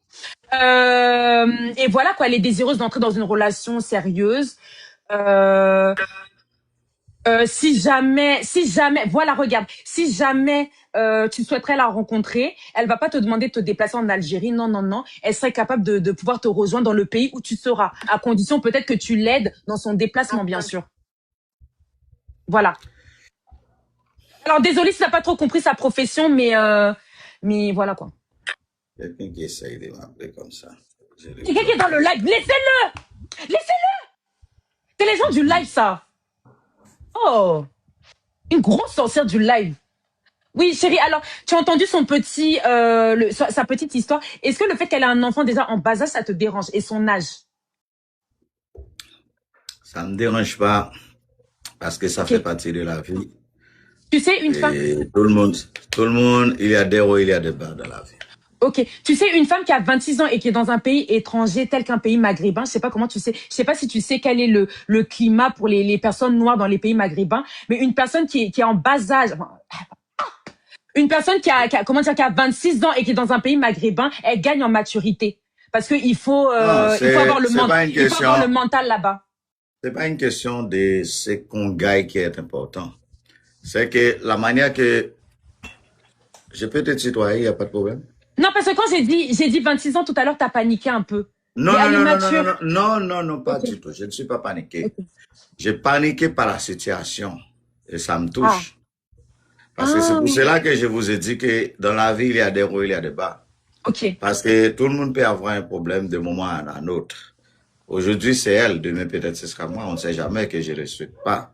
voilà, quoi, elle est désireuse d'entrer dans une relation sérieuse. Si jamais, voilà, regarde, si jamais tu souhaiterais la rencontrer, elle va pas te demander de te déplacer en Algérie, non. Elle serait capable de pouvoir te rejoindre dans le pays où tu seras, à condition peut-être que tu l'aides dans son déplacement, bien sûr. Voilà. Alors, désolée si t'as pas trop compris sa profession, mais voilà, quoi. Quelqu'un qui essaye de m'appeler comme ça. Quelqu'un qui est dans le live, laissez-le. C'est les gens du live, ça. Oh, une grosse sorcière du live. Oui, chérie, alors, tu as entendu sa petite histoire. Est-ce que le fait qu'elle a un enfant déjà en bas âge, ça te dérange? Et son âge? Ça me dérange pas parce que ça fait partie de la vie. Tu sais, une femme... Tout le monde, il y a des hauts, il y a des bas dans la vie. Ok. Tu sais, une femme qui a 26 ans et qui est dans un pays étranger tel qu'un pays maghrébin, je sais pas comment tu sais, je sais pas si tu sais quel est le climat pour les personnes noires dans les pays maghrébins, mais une personne qui est en bas âge, enfin, une personne comment dire, qui a 26 ans et qui est dans un pays maghrébin, elle gagne en maturité. Parce que il faut Non, avoir le c'est pas une il faut avoir le question, mental là-bas. c'est pas une question de ce qu'on gagne qui est important. C'est que la manière que je peux te tutoyer, il n'y a pas de problème. Non, parce que quand j'ai dit 26 ans tout à l'heure, t'as paniqué un peu. Non, Mais non, elle est non, non, non, non, mature. non, non, non, pas Ok. du tout. Je ne suis pas paniqué. Ok. J'ai paniqué par la situation et ça me Ah. touche. Parce que c'est Ah. pour cela que je vous ai dit que dans la vie, il y a des hauts, il y a des bas. Ok. Parce que tout le monde peut avoir un problème de moment à un autre. Aujourd'hui, c'est elle, demain peut-être ce sera moi, on ne sait jamais que je ne le souhaite pas.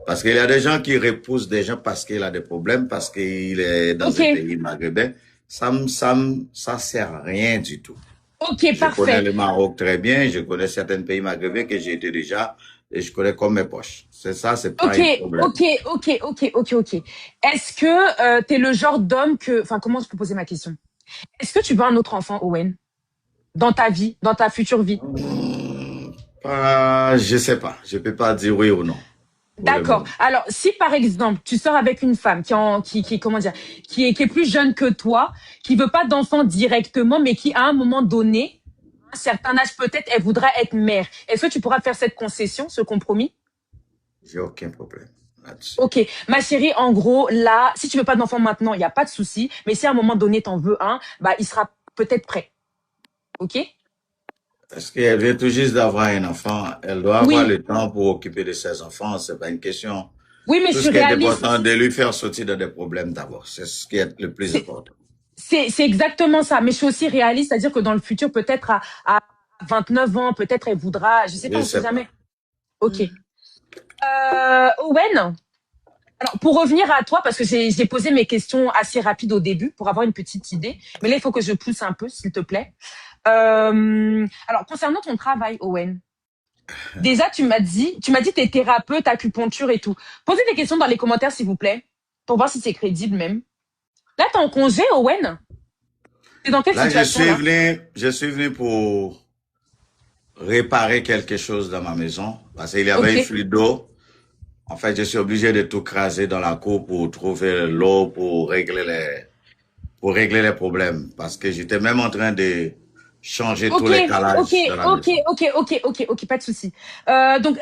Parce qu'il y a des gens qui repoussent des gens parce qu'il a des problèmes, parce qu'il est dans Ok. un pays maghrébin. Ça sert à rien du tout. Ok, Je connais parfait. le Maroc très bien, je connais certains pays maghrébins que j'ai été déjà et je connais comme mes poches. C'est ça, c'est pas Ok, un problème. ok. Est-ce que t'es le genre d'homme que... Enfin, comment je peux poser ma question? Est-ce que tu veux un autre enfant, Owen? Dans ta vie, dans ta future vie? Je sais pas, je peux pas dire oui ou non. Pour le D'accord. moment. Alors, si par exemple, tu sors avec une femme comment dire, qui est plus jeune que toi, qui veut pas d'enfant directement, mais qui à un moment donné, à un certain âge peut-être, elle voudrait être mère. Est-ce que tu pourras faire cette concession, ce compromis? J'ai aucun problème là-dessus. Ok, ma chérie, en gros, là, si tu veux pas d'enfant maintenant, il y a pas de souci. Mais si à un moment donné t'en veux un, bah il sera peut-être prêt. Ok? Parce qu'elle vient tout juste d'avoir un enfant, elle doit avoir Oui, le temps pour occuper de ses enfants, c'est pas une question. oui, mais je Tout suis ce qui est réaliste. important, de lui faire sortir de des problèmes d'abord. C'est ce qui est le plus C'est important. c'est exactement ça. Mais je suis aussi réaliste, c'est-à-dire que dans le futur, peut-être à 29 ans, peut-être elle voudra, je sais pas, Je on sait sais jamais. pas. Ok. Owen, alors pour revenir à toi, parce que j'ai posé mes questions assez rapides au début pour avoir une petite idée, mais là il faut que je pousse un peu, s'il te plaît. Alors concernant ton travail, Owen, déjà tu m'as dit t'es thérapeute, acupuncture et tout. Posez des questions dans les commentaires, s'il vous plaît, pour voir si c'est crédible même. Là, t'es en congé, Owen? T'es dans quelle Là, situation là? je suis venu pour réparer quelque chose dans ma maison parce qu'il y avait une Ok. fuite d'eau. En fait, je suis obligé de tout craser dans la cour pour trouver l'eau pour régler les problèmes. Parce que j'étais même en train de changer tous Ok, les calages ok, dans la ok, maison. ok, pas de souci. Donc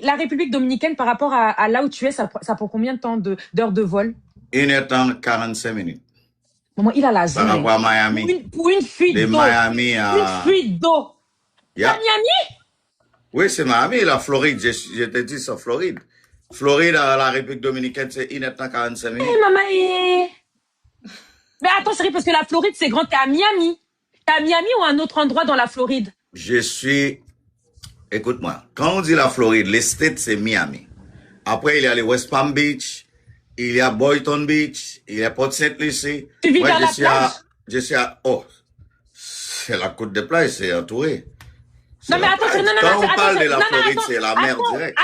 la République dominicaine par rapport à là où tu es, ça prend combien de temps d'heures de vol? 1h30, 45 minutes. Maman, il a la Par zone. rapport à Miami. Pour une De fuite d'eau. Miami Une à... fuite d'eau. À Yeah. Miami? Oui, c'est Miami, la Floride. Je te dis, c'est Floride. Floride à la République dominicaine, c'est 1h30, 45 Eh, minutes. maman, mais attends, chérie, parce que la Floride, c'est grand. T'es à Miami. T'es à Miami ou à un autre endroit dans la Floride? Écoute-moi, quand on dit la Floride, les States, c'est Miami. Après, il y a les West Palm Beach, il y a Boynton Beach, il y a Port St. Lucie. Tu vis Moi, vers la plage? C'est la côte des plages, c'est entouré. C'est Non, mais la attends, plage. non, Quand on attends, parle de la non, Floride, attends, c'est la mer directe.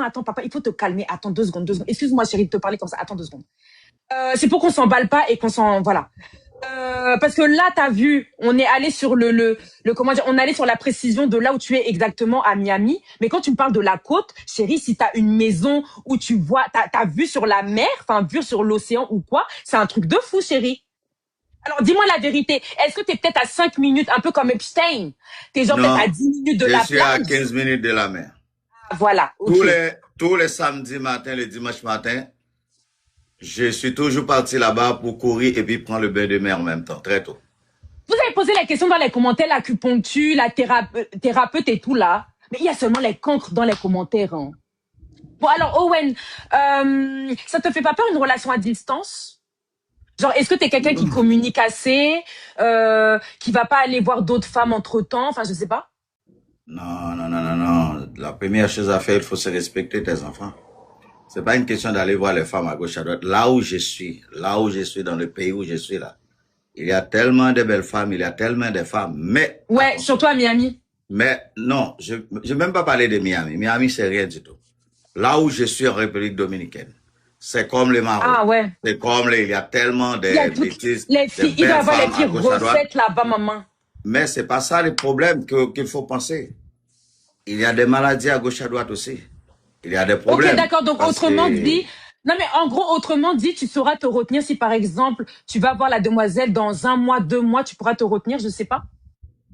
attends, papa, il faut te calmer. Attends, 2 secondes. Excuse-moi, chérie, de te parler comme ça. Attends 2 secondes. C'est pour qu'on s'emballe pas et qu'on s'en, voilà. Parce que là, t'as vu, on est allé sur comment dire, on est allé sur la précision de là où tu es exactement à Miami. Mais quand tu me parles de la côte, chérie, si t'as une maison où tu vois, t'as vue sur la mer, enfin, vue sur l'océan ou quoi, c'est un truc de fou, chérie. Alors, dis-moi la vérité. Est-ce que t'es peut-être à 5 minutes, un peu comme Epstein? T'es genre peut-être à Non, 10 minutes de je la suis à plage? 15 minutes de la mer. Voilà, ok. Tous les samedis matin, le dimanche matin, je suis toujours parti là-bas pour courir et puis prendre le bain de mer en même temps, très tôt. Vous avez posé la question dans les commentaires, l'acupuncture, la thérapeute et tout là. Mais il y a seulement les cancres dans les commentaires. Hein. Bon, alors, Owen, ça te fait pas peur une relation à distance? Genre, est-ce que t'es quelqu'un qui communique assez, qui va pas aller voir d'autres femmes entre-temps? Enfin, je sais pas. Non, non, non, non, non. La première chose à faire, il faut se respecter tes enfants. C'est pas une question d'aller voir les femmes à gauche, à droite. Là où je suis, dans le pays où je suis là, il y a tellement de belles femmes, il y a tellement de femmes, mais... Ouais, attention. surtout à Miami. Mais non, je vais même pas parler de Miami. Miami, c'est rien du tout. Là où je suis en République dominicaine, C'est comme les Ah marauds. ouais. C'est comme il y a tellement Il y a de toutes bêtises, les de filles, il doit y belles avoir les femmes à filles gauche, à droite. recettes là-bas, maman. Mais c'est pas ça le problème qu'il faut penser. Il y a des maladies à gauche, à droite aussi. Il y a des Ok, problèmes. d'accord. Donc, Parce autrement que dit, non, mais en gros, autrement dit, tu sauras te retenir si, par exemple, tu vas voir la demoiselle dans 1 mois, 2 mois, tu pourras te retenir, je sais pas.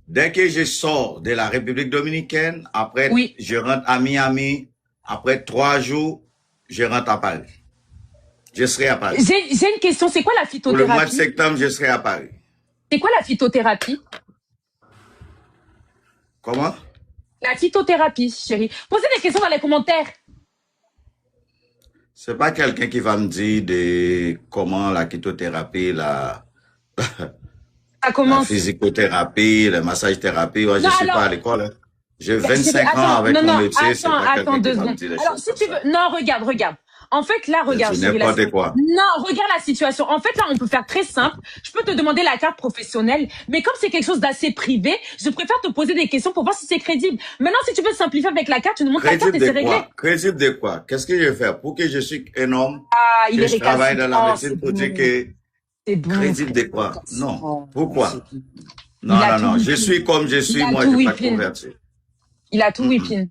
dès que je sors de la République dominicaine, après, Oui. je rentre à Miami. Après 3 jours, je rentre à Paris. Je serai à Paris. J'ai une question. C'est quoi la Pour le mois de phytothérapie? septembre, je serai à Paris. C'est quoi la phytothérapie? Comment? La phytothérapie, chérie. Posez des questions dans les commentaires. C'est pas quelqu'un qui va me dire de comment la phytothérapie, Ça la commence. physicothérapie, la massage-thérapie. Moi, je Non, suis pas à alors, l'école. Hein. J'ai chérie, 25 ans attends, avec non, mon non, métier. C'est pas attends quelqu'un qui 2 va me secondes. dire des Alors, choses si comme tu ça. veux, non, regarde. En fait, là, Je regarde, dis chérie, n'importe quoi. non, regarde la situation. En fait, là, on peut faire très simple. Je peux te demander la carte professionnelle, mais comme c'est quelque chose d'assez privé, je préfère te poser des questions pour voir si c'est crédible. Maintenant, si tu veux simplifier avec la carte, tu nous montres la carte Crédible et c'est de réglé. quoi? Crédible de quoi? Qu'est-ce que je vais faire? Pour que je suis un homme, Ah, il que est je travaille dans la récalcitrant, médecine, c'est pour dire bon. que C'est bon, crédible de frère, quoi? Non. récalcitrant. Pourquoi? C'est bon. Il Non, a non, tout non. Je whipping. suis comme je Il suis. a Moi, tout je ne vais pas whipping. convertir. Il a tout whipping.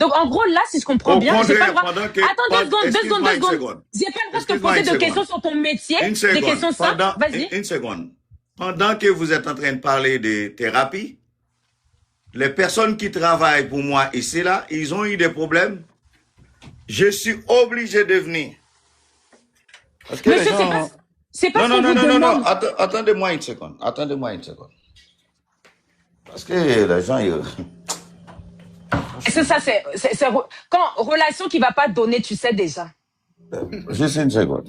Donc, en gros, là, si je comprends Au bien, j'ai pas le contraire, droit. pendant que... Attends, 2 secondes, 2 secondes, Excuse-moi 2 une secondes. seconde. J'ai pas le droit de te Excuse-moi poser une de seconde. questions sur ton métier, Une des seconde. questions simples. Pendant... Vas-y. Une seconde. Pendant que vous êtes en train de parler de thérapie, les personnes qui travaillent pour moi ici, là, ils ont eu des problèmes. Je suis obligé de venir. Parce que les Monsieur, gens... c'est pas Non, ce non, qu'on non, vous non, non, non. demande. Attendez-moi une seconde. Attendez-moi une seconde. Parce que les gens, ils... Est-ce que ça, quand relation qui va pas donner, tu sais déjà. Juste une seconde.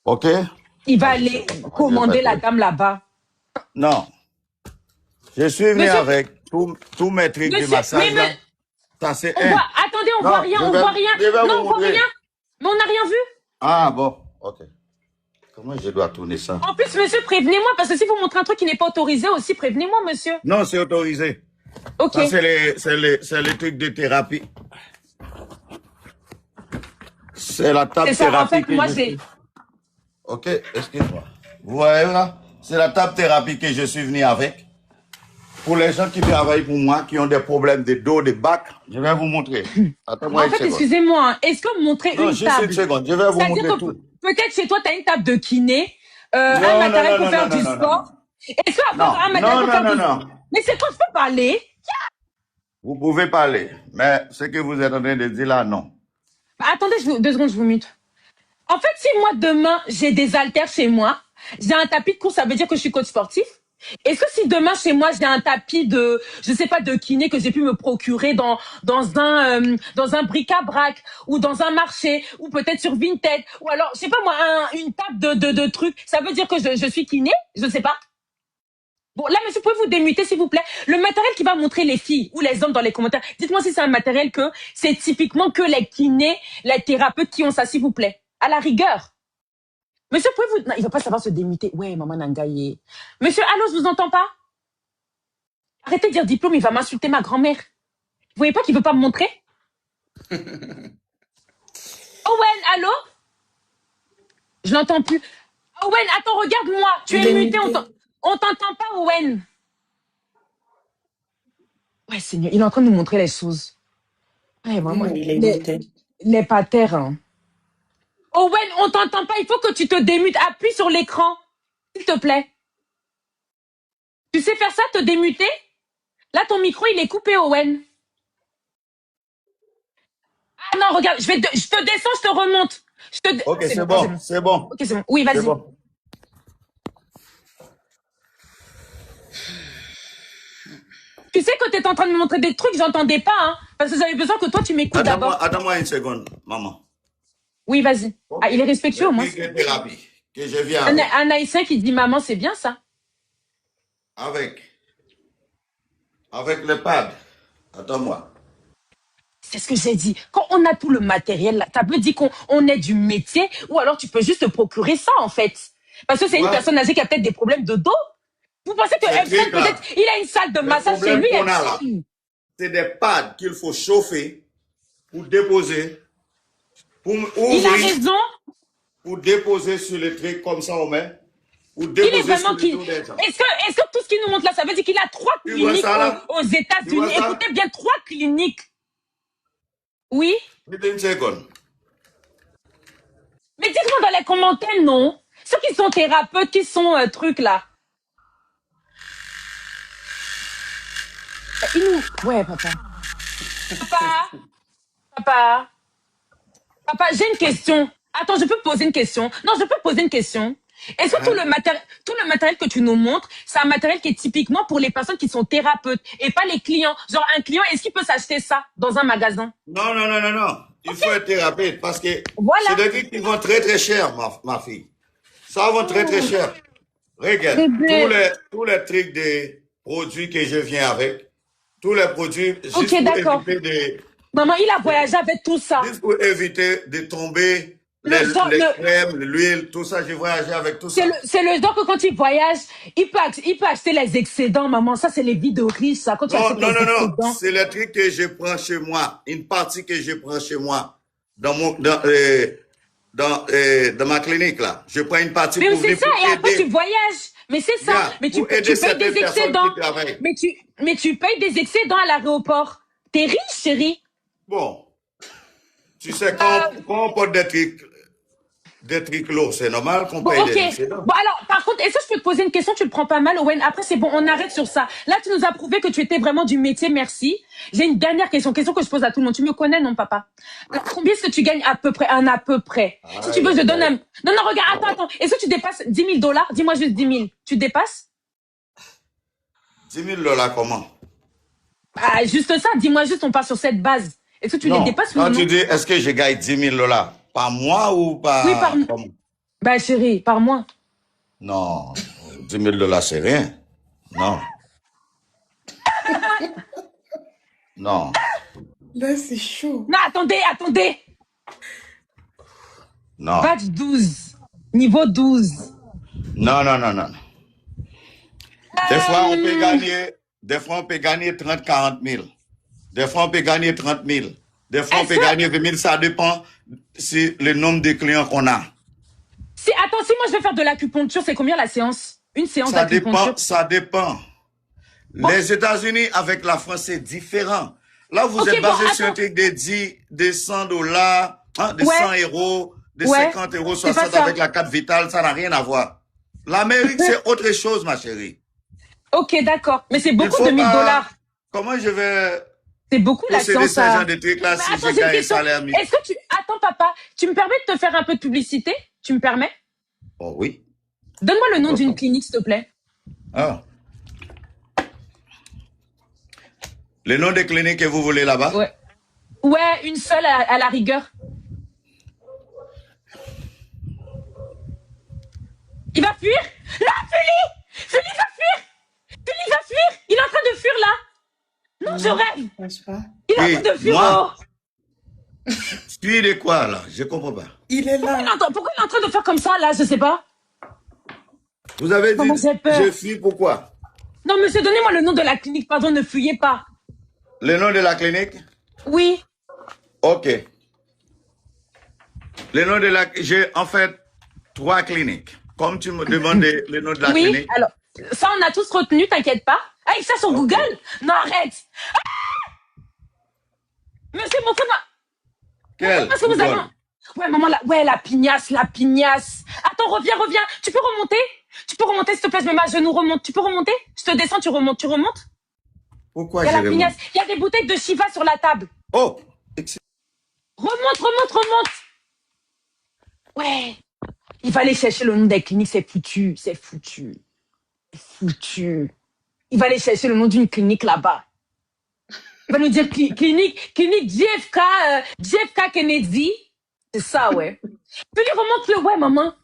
OK? Il va Moi, aller je vais pas commander la te... dame là-bas. Non. Je suis venu Monsieur, avec tous mes trucs de monsieur, massage, là. Ça, c'est on un. voit, attendez, on voit Non, rien, je on vais, voit rien. je vais Non, vous on voit montrer. rien. Mais on n'a rien vu. Ah, bon. OK. Comment je dois tourner ça? En plus, monsieur, prévenez-moi, parce que si vous montrez un truc qui n'est pas autorisé aussi, prévenez-moi, monsieur. Non, c'est autorisé. Ok. Ça, c'est les trucs de thérapie. C'est la table C'est ça, en thérapie fait, que moi, je c'est... suis. OK, excuse-moi. Vous voyez là? C'est la table thérapie que je suis venu avec. Pour les gens qui travaillent pour moi, qui ont des problèmes de dos, de bac, je vais vous montrer. Attends-moi En une fait, seconde. excusez-moi, hein, est-ce que montrer Non, une juste une table, seconde. Je vais vous c'est-à-dire montrer que tout. peut-être chez toi, tu as une table de kiné, un Non, non, matériel non, pour non, faire non, du non, non, sport. non. Est-ce que Non, un matériel non, pour faire non, du... non, non. Mais c'est quoi, je peux parler? Vous pouvez parler, mais ce que vous êtes en train de dire là, non. Bah, attendez, 2 secondes, je vous mute. En fait, si moi, demain, j'ai des haltères chez moi, j'ai un tapis de course, ça veut dire que je suis coach sportif. Est-ce que si demain, chez moi, j'ai un tapis de, je sais pas, de kiné que j'ai pu me procurer dans un bric-à-brac, ou dans un marché, ou peut-être sur Vinted, ou alors, je sais pas moi, une table de trucs, ça veut dire que je suis kiné? Je sais pas. Bon, là, monsieur, pouvez-vous démuter, s'il vous plaît? Le matériel qui va montrer les filles ou les hommes dans les commentaires, dites-moi si c'est un matériel que c'est typiquement que les kinés, les thérapeutes qui ont ça, s'il vous plaît. À la rigueur. Monsieur, pouvez-vous... Non, il va pas savoir se démuter. Ouais, maman Nangaye. Monsieur, allô, je vous entends pas? Arrêtez de dire diplôme, il va m'insulter ma grand-mère. Vous voyez pas qu'il veut pas me montrer? Owen, allô? Je l'entends plus. Owen, attends, regarde-moi. Tu Il es est muté, muté. on t'entend pas, Owen. Ouais, Seigneur, il est en train de nous montrer les choses. Ouais, maman, Il est les, muté. les patères, hein. Owen, on t'entend pas, il faut que tu te démutes. Appuie sur l'écran, s'il te plaît. Tu sais faire ça, te démuter? Là, ton micro, il est coupé, Owen. Ah non, regarde, je te descends, je te remonte. OK, C'est c'est bon, c'est bon, bon. c'est bon, Ok, c'est bon. Oui, c'est vas-y. bon. Tu sais que tu es en train de me montrer des trucs, j'entendais pas, hein. Parce que j'avais besoin que toi, tu m'écoutes d'abord. Attends-moi une seconde, maman. Oui, vas-y. Ah, il est respectueux, au moins. Les trucs de thérapie que je viens Un, avec. un haïtien qui dit maman, c'est bien ça. Avec le pad. Attends-moi. C'est ce que j'ai dit. Quand on a tout le matériel, là, ça veut dire qu'on est du métier, ou alors tu peux juste te procurer ça, en fait. Parce que c'est une Ouais. personne âgée qui a peut-être des problèmes de dos. Vous pensez que Ces Efren, trucs-là, peut-être, il a une salle de les massage chez problèmes lui, qu'on a là, Efren. c'est des pads qu'il faut chauffer pour déposer, pour Il a ouvrir, raison. pour déposer sur le truc comme ça, on met, pour Il est déposer vraiment sur le qui. dos des gens. Est-ce que tout ce qu'il nous montre là, ça veut dire qu'il a 3 Tu vois cliniques ça là? aux Tu vois États-Unis? ça? Écoutez bien, 3 cliniques. Oui? Vite une seconde. Mais dites-moi dans les commentaires, non? Ceux qui sont thérapeutes, qui sont trucs là. Il nous... Ouais, papa. Papa. Papa, j'ai une question. Attends, je peux poser une question. Non, je peux poser une question. Est-ce que tout le matériel que tu nous montres, c'est un matériel qui est typiquement pour les personnes qui sont thérapeutes et pas les clients? Genre, un client, est-ce qu'il peut s'acheter ça dans un magasin? Non, non, non, non, non. Il faut être thérapeute parce que Voilà. c'est des trucs qui vont très très cher, ma fille. Ça va très très cher. Regarde, Bébé. tous les trucs des produits que je viens avec, tous les produits, Ok, juste pour d'accord. éviter de, Maman, il a voyagé avec tout ça. juste pour éviter de tomber, Le genre, les crèmes, l'huile, tout ça, j'ai voyagé avec tout ça. c'est le genre que quand il voyage, il peut acheter les excédents, maman. Ça, c'est les vies de riches, ça. Quand tu Non, achètes non, les non, non, excédents. c'est les trucs que je prends chez moi, une partie que je prends chez moi, dans ma clinique là. Je prends une partie Mais pour c'est venir ça, pour et après aider. tu voyages. Mais c'est ça. Bien, Mais tu pour aider payes certaines des personnes excédents. qui travaillent. Mais tu payes des excédents à l'aéroport. T'es riche, chérie. Bon, tu sais, quand on porte des trucs lourds, c'est normal qu'on Bon, paye ok. des excédents. Bon, alors, par contre, est-ce que je peux te poser une question? Tu le prends pas mal, Owen. Après, c'est bon, on arrête sur ça. Là, tu nous as prouvé que tu étais vraiment du métier, merci. J'ai une dernière question que je pose à tout le monde. Tu me connais, non, papa? Alors, combien est-ce que tu gagnes à peu près? Un à peu près. Si tu veux, je donne un... Non, non, regarde, attends. Est-ce que tu dépasses 10 000 $? Dis-moi juste 10 000. Tu dépasses? 10 000 $ comment? Ah, juste ça. Dis-moi juste, on part sur cette base. Est-ce que tu les Non, dépasses ou quand non? tu dis, est-ce que je gagne 10 000 $ par mois ou par... Oui, par mois. Bah, chérie, par mois. Non, 10 000 $, c'est rien. Non. Non. Là, c'est chaud. Non, attendez. Non. Batch 12. Niveau 12. Non, non, non, non. Des fois, on peut gagner 30, 40 000. Des fois, on peut gagner 30 000. Des fois, on peut gagner 20 000. Ça dépend si le nombre de clients qu'on a. Attends, si moi je vais faire de l'acupuncture, c'est combien la séance? Une séance d'acupuncture? Ça dépend. Bon. Les États-Unis avec la France, c'est différent. Là, vous êtes basé sur un truc de 100 $, hein, de 100 €, de 50 €, 60 avec la carte vitale, ça n'a rien à voir. L'Amérique, c'est autre chose, ma chérie. Ok, d'accord. Mais c'est beaucoup de 1000 $. Comment je vais... C'est beaucoup la séance. Ce genre de trucs là, si je gagne un salaire minimum. Est-ce que tu... Attends, papa, tu me permets de te faire un peu de publicité? Tu me permets? Oh oui. Donne-moi le nom d'une clinique, s'il te plaît. Ah. Le nom des cliniques que vous voulez là-bas? Ouais. Ouais, une seule à la rigueur. Il va fuir? Là, Feli va fuir! Feli va fuir! Il est en train de fuir là! Non, je rêve! Il est en train de fuir! Moi? Fuir de quoi là? Je comprends pas. Il est là. Pourquoi il est en train de faire comme ça là? Je sais pas. Vous avez dit je fuis pourquoi? Non, monsieur, donnez-moi le nom de la clinique. Pardon, ne fuyez pas. Le nom de la clinique? Oui. Ok. Le nom de la... J'ai en fait 3 cliniques. Comme tu me demandes le nom de la clinique. Oui, alors, ça on a tous retenu, t'inquiète pas. Ah, il ça sur Google? Non, arrête. Ah, monsieur, montrez-moi. Quel? Parce que vous avez... Ouais, maman, la pignasse. Attends, reviens. Tu peux remonter, s'il te plaît, je me mets à genoux, remonte. Tu peux remonter? Je te descends, tu remontes. Pourquoi il y a la pignasse. Il y a des bouteilles de Shiva sur la table. Oh! Remonte. Ouais. Il va aller chercher le nom des cliniques, c'est foutu. Il va aller chercher le nom d'une clinique là-bas. Il va nous dire clinique JFK Kennedy. C'est ça, ouais. Puis il remonte ouais, maman.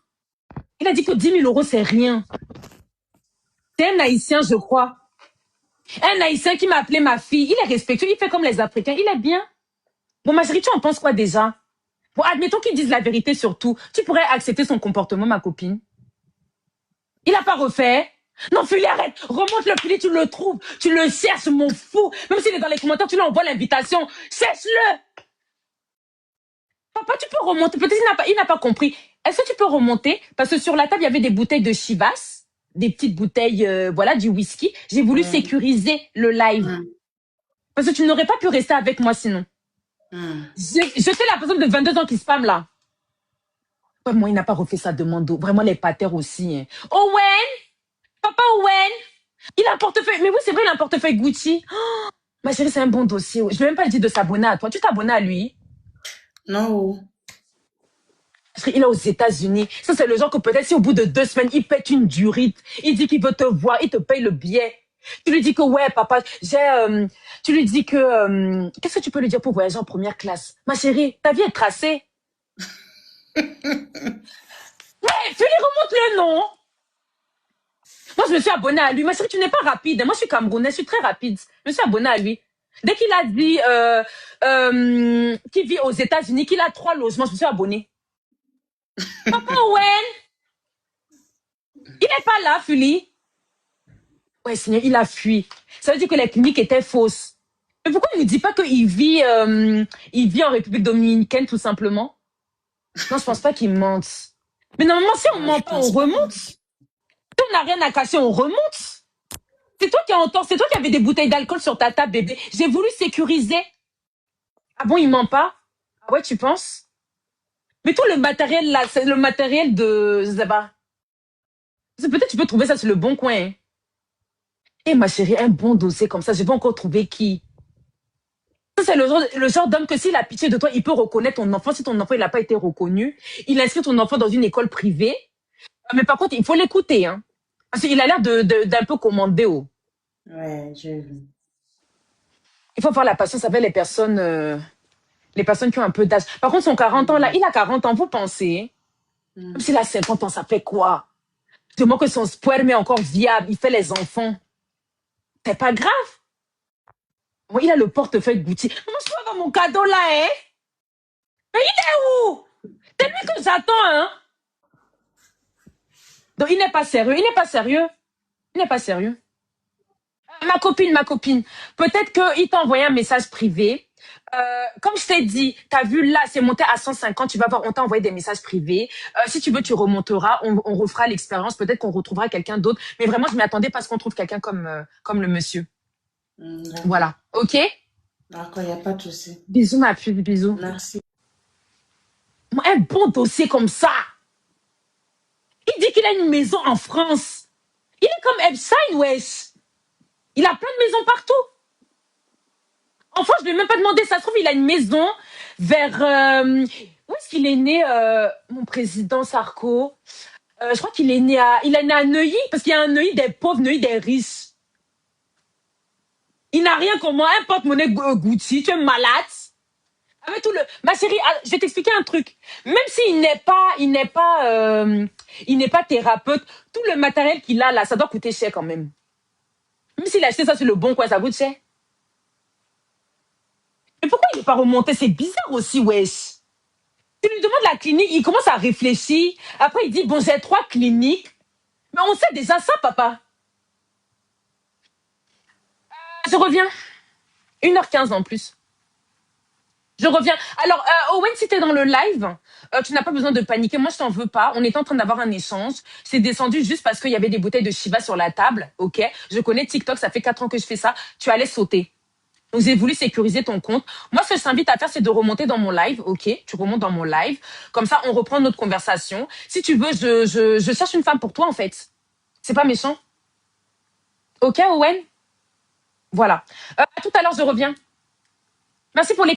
Il a dit que 10 000 € c'est rien. C'est un Haïtien, je crois. Un Haïtien qui m'a appelé ma fille. Il est respectueux, il fait comme les Africains. Il est bien. Bon, ma chérie, tu en penses quoi déjà? Bon, admettons qu'ils disent la vérité sur tout. Tu pourrais accepter son comportement, ma copine? Il a pas refait? Non, Fuli, arrête. Remonte le Fuli, tu le trouves. Tu le cherches, mon fou. Même s'il est dans les commentaires, tu lui envoies l'invitation. Cherche-le. Papa, tu peux remonter. Peut-être il n'a pas compris. Est-ce que tu peux remonter? Parce que sur la table, il y avait des bouteilles de Chivas, des petites bouteilles, voilà, du whisky. J'ai voulu sécuriser le live. Parce que tu n'aurais pas pu rester avec moi sinon. Je suis la personne de 22 ans qui spam là. Vraiment, il n'a pas refait sa demande. Vraiment, les patères aussi. Hein. Owen! Papa Owen! Il a un portefeuille. Mais oui, c'est vrai, il a un portefeuille Gucci. Oh, ma chérie, c'est un bon dossier. Je ne vais même pas lui dire de s'abonner à toi. Tu t'abonnes à lui? Non. Parce qu'il est aux États-Unis. Ça, c'est le genre que peut-être si au bout de 2 semaines, il pète une durite, il dit qu'il veut te voir, il te paye le billet. Tu lui dis que, ouais, papa, tu lui dis que, qu'est-ce que tu peux lui dire pour voyager en première classe? Ma chérie, ta vie est tracée. Ouais, tu lui remontes le nom. Moi, je me suis abonnée à lui. Ma chérie, tu n'es pas rapide. Moi, je suis camerounaise, je suis très rapide. Je me suis abonnée à lui. Dès qu'il a dit qu'il vit aux États-Unis, qu'il a 3 logements, je me suis abonnée. Papa Owen, il n'est pas là, Fuli. Ouais, Seigneur, il a fui. Ça veut dire que les cliniques étaient fausses. Mais pourquoi il ne dit pas qu'il vit, il vit en République dominicaine, tout simplement? Non, je pense pas qu'il mente. Mais normalement, si on ment pas, on remonte. Si on n'a rien à cacher, on remonte. C'est toi qui as entendu, c'est toi qui avais des bouteilles d'alcool sur ta table, bébé. J'ai voulu sécuriser. Ah bon, il ment pas? Ah ouais, tu penses? Mais tout le matériel là, c'est le matériel de Zaba. Peut-être tu peux trouver ça sur le bon coin. Hein. Eh ma chérie, un bon dossier comme ça, je vais encore trouver qui? Ça, c'est le genre d'homme que s'il a pitié de toi, il peut reconnaître ton enfant. Si ton enfant n'a pas été reconnu, il inscrit ton enfant dans une école privée. Mais par contre, il faut l'écouter. Hein, parce qu'il a l'air d'un peu commandé. Oh. Ouais, j'ai vu. Il faut avoir la patience avec les personnes qui ont un peu d'âge. Par contre, son 40 ans là, il a 40 ans, vous pensez? Même s'il a 50 ans, ça fait quoi? Du moment que son sperme est encore viable, il fait les enfants. C'est pas grave. Bon, il a le portefeuille Gucci. Moi, je peux avoir mon cadeau là, hein? Mais il est où? C'est lui que j'attends, hein? Donc, il n'est pas sérieux. Il n'est pas sérieux. Il n'est pas sérieux. Ma copine. Peut-être qu'il t'a envoyé un message privé. Comme je t'ai dit, t'as vu là, c'est monté à 150. Tu vas voir, on t'a envoyé des messages privés. Si tu veux, tu remonteras. On refera l'expérience. Peut-être qu'on retrouvera quelqu'un d'autre. Mais vraiment, je m'y attendais parce qu'on trouve quelqu'un comme le monsieur. Voilà. OK? D'accord, il n'y a pas de souci. Bisous, ma puce. Bisous. Merci. Un bon dossier comme ça. Il dit qu'il a une maison en France. Il est comme Epstein, wesh. Il a plein de maisons partout. En France, je ne lui ai même pas demandé. Ça se trouve, il a une maison vers... où est-ce qu'il est né, mon président Sarko? Je crois qu'il est né à Neuilly, parce qu'il y a un Neuilly des pauvres, Neuilly des riches. Il n'a rien comme moi, un porte-monnaie Gucci, tu es malade. Avec tout le... Ma chérie, je vais t'expliquer un truc. Même s'il n'est pas thérapeute, tout le matériel qu'il a là, ça doit coûter cher quand même. Même s'il a acheté ça sur le bon coin, ça coûte cher. Mais pourquoi il n'est pas remonté? C'est bizarre aussi, wesh. Tu lui demandes la clinique, il commence à réfléchir. Après, il dit, bon, j'ai 3 cliniques. Mais on sait déjà ça, papa. Je reviens. 1h15 en plus. Je reviens. Alors, Owen, si t'es dans le live, tu n'as pas besoin de paniquer. Moi, je t'en veux pas. On était en train d'avoir un échange. C'est descendu juste parce qu'il y avait des bouteilles de Shiva sur la table. OK? Je connais TikTok. Ça fait 4 ans que je fais ça. Tu allais sauter. Donc, j'ai voulu sécuriser ton compte. Moi, ce que je t'invite à faire, c'est de remonter dans mon live. OK? Tu remontes dans mon live. Comme ça, on reprend notre conversation. Si tu veux, je cherche une femme pour toi, en fait. C'est pas méchant. OK, Owen? Voilà. À tout à l'heure, je reviens. Merci pour les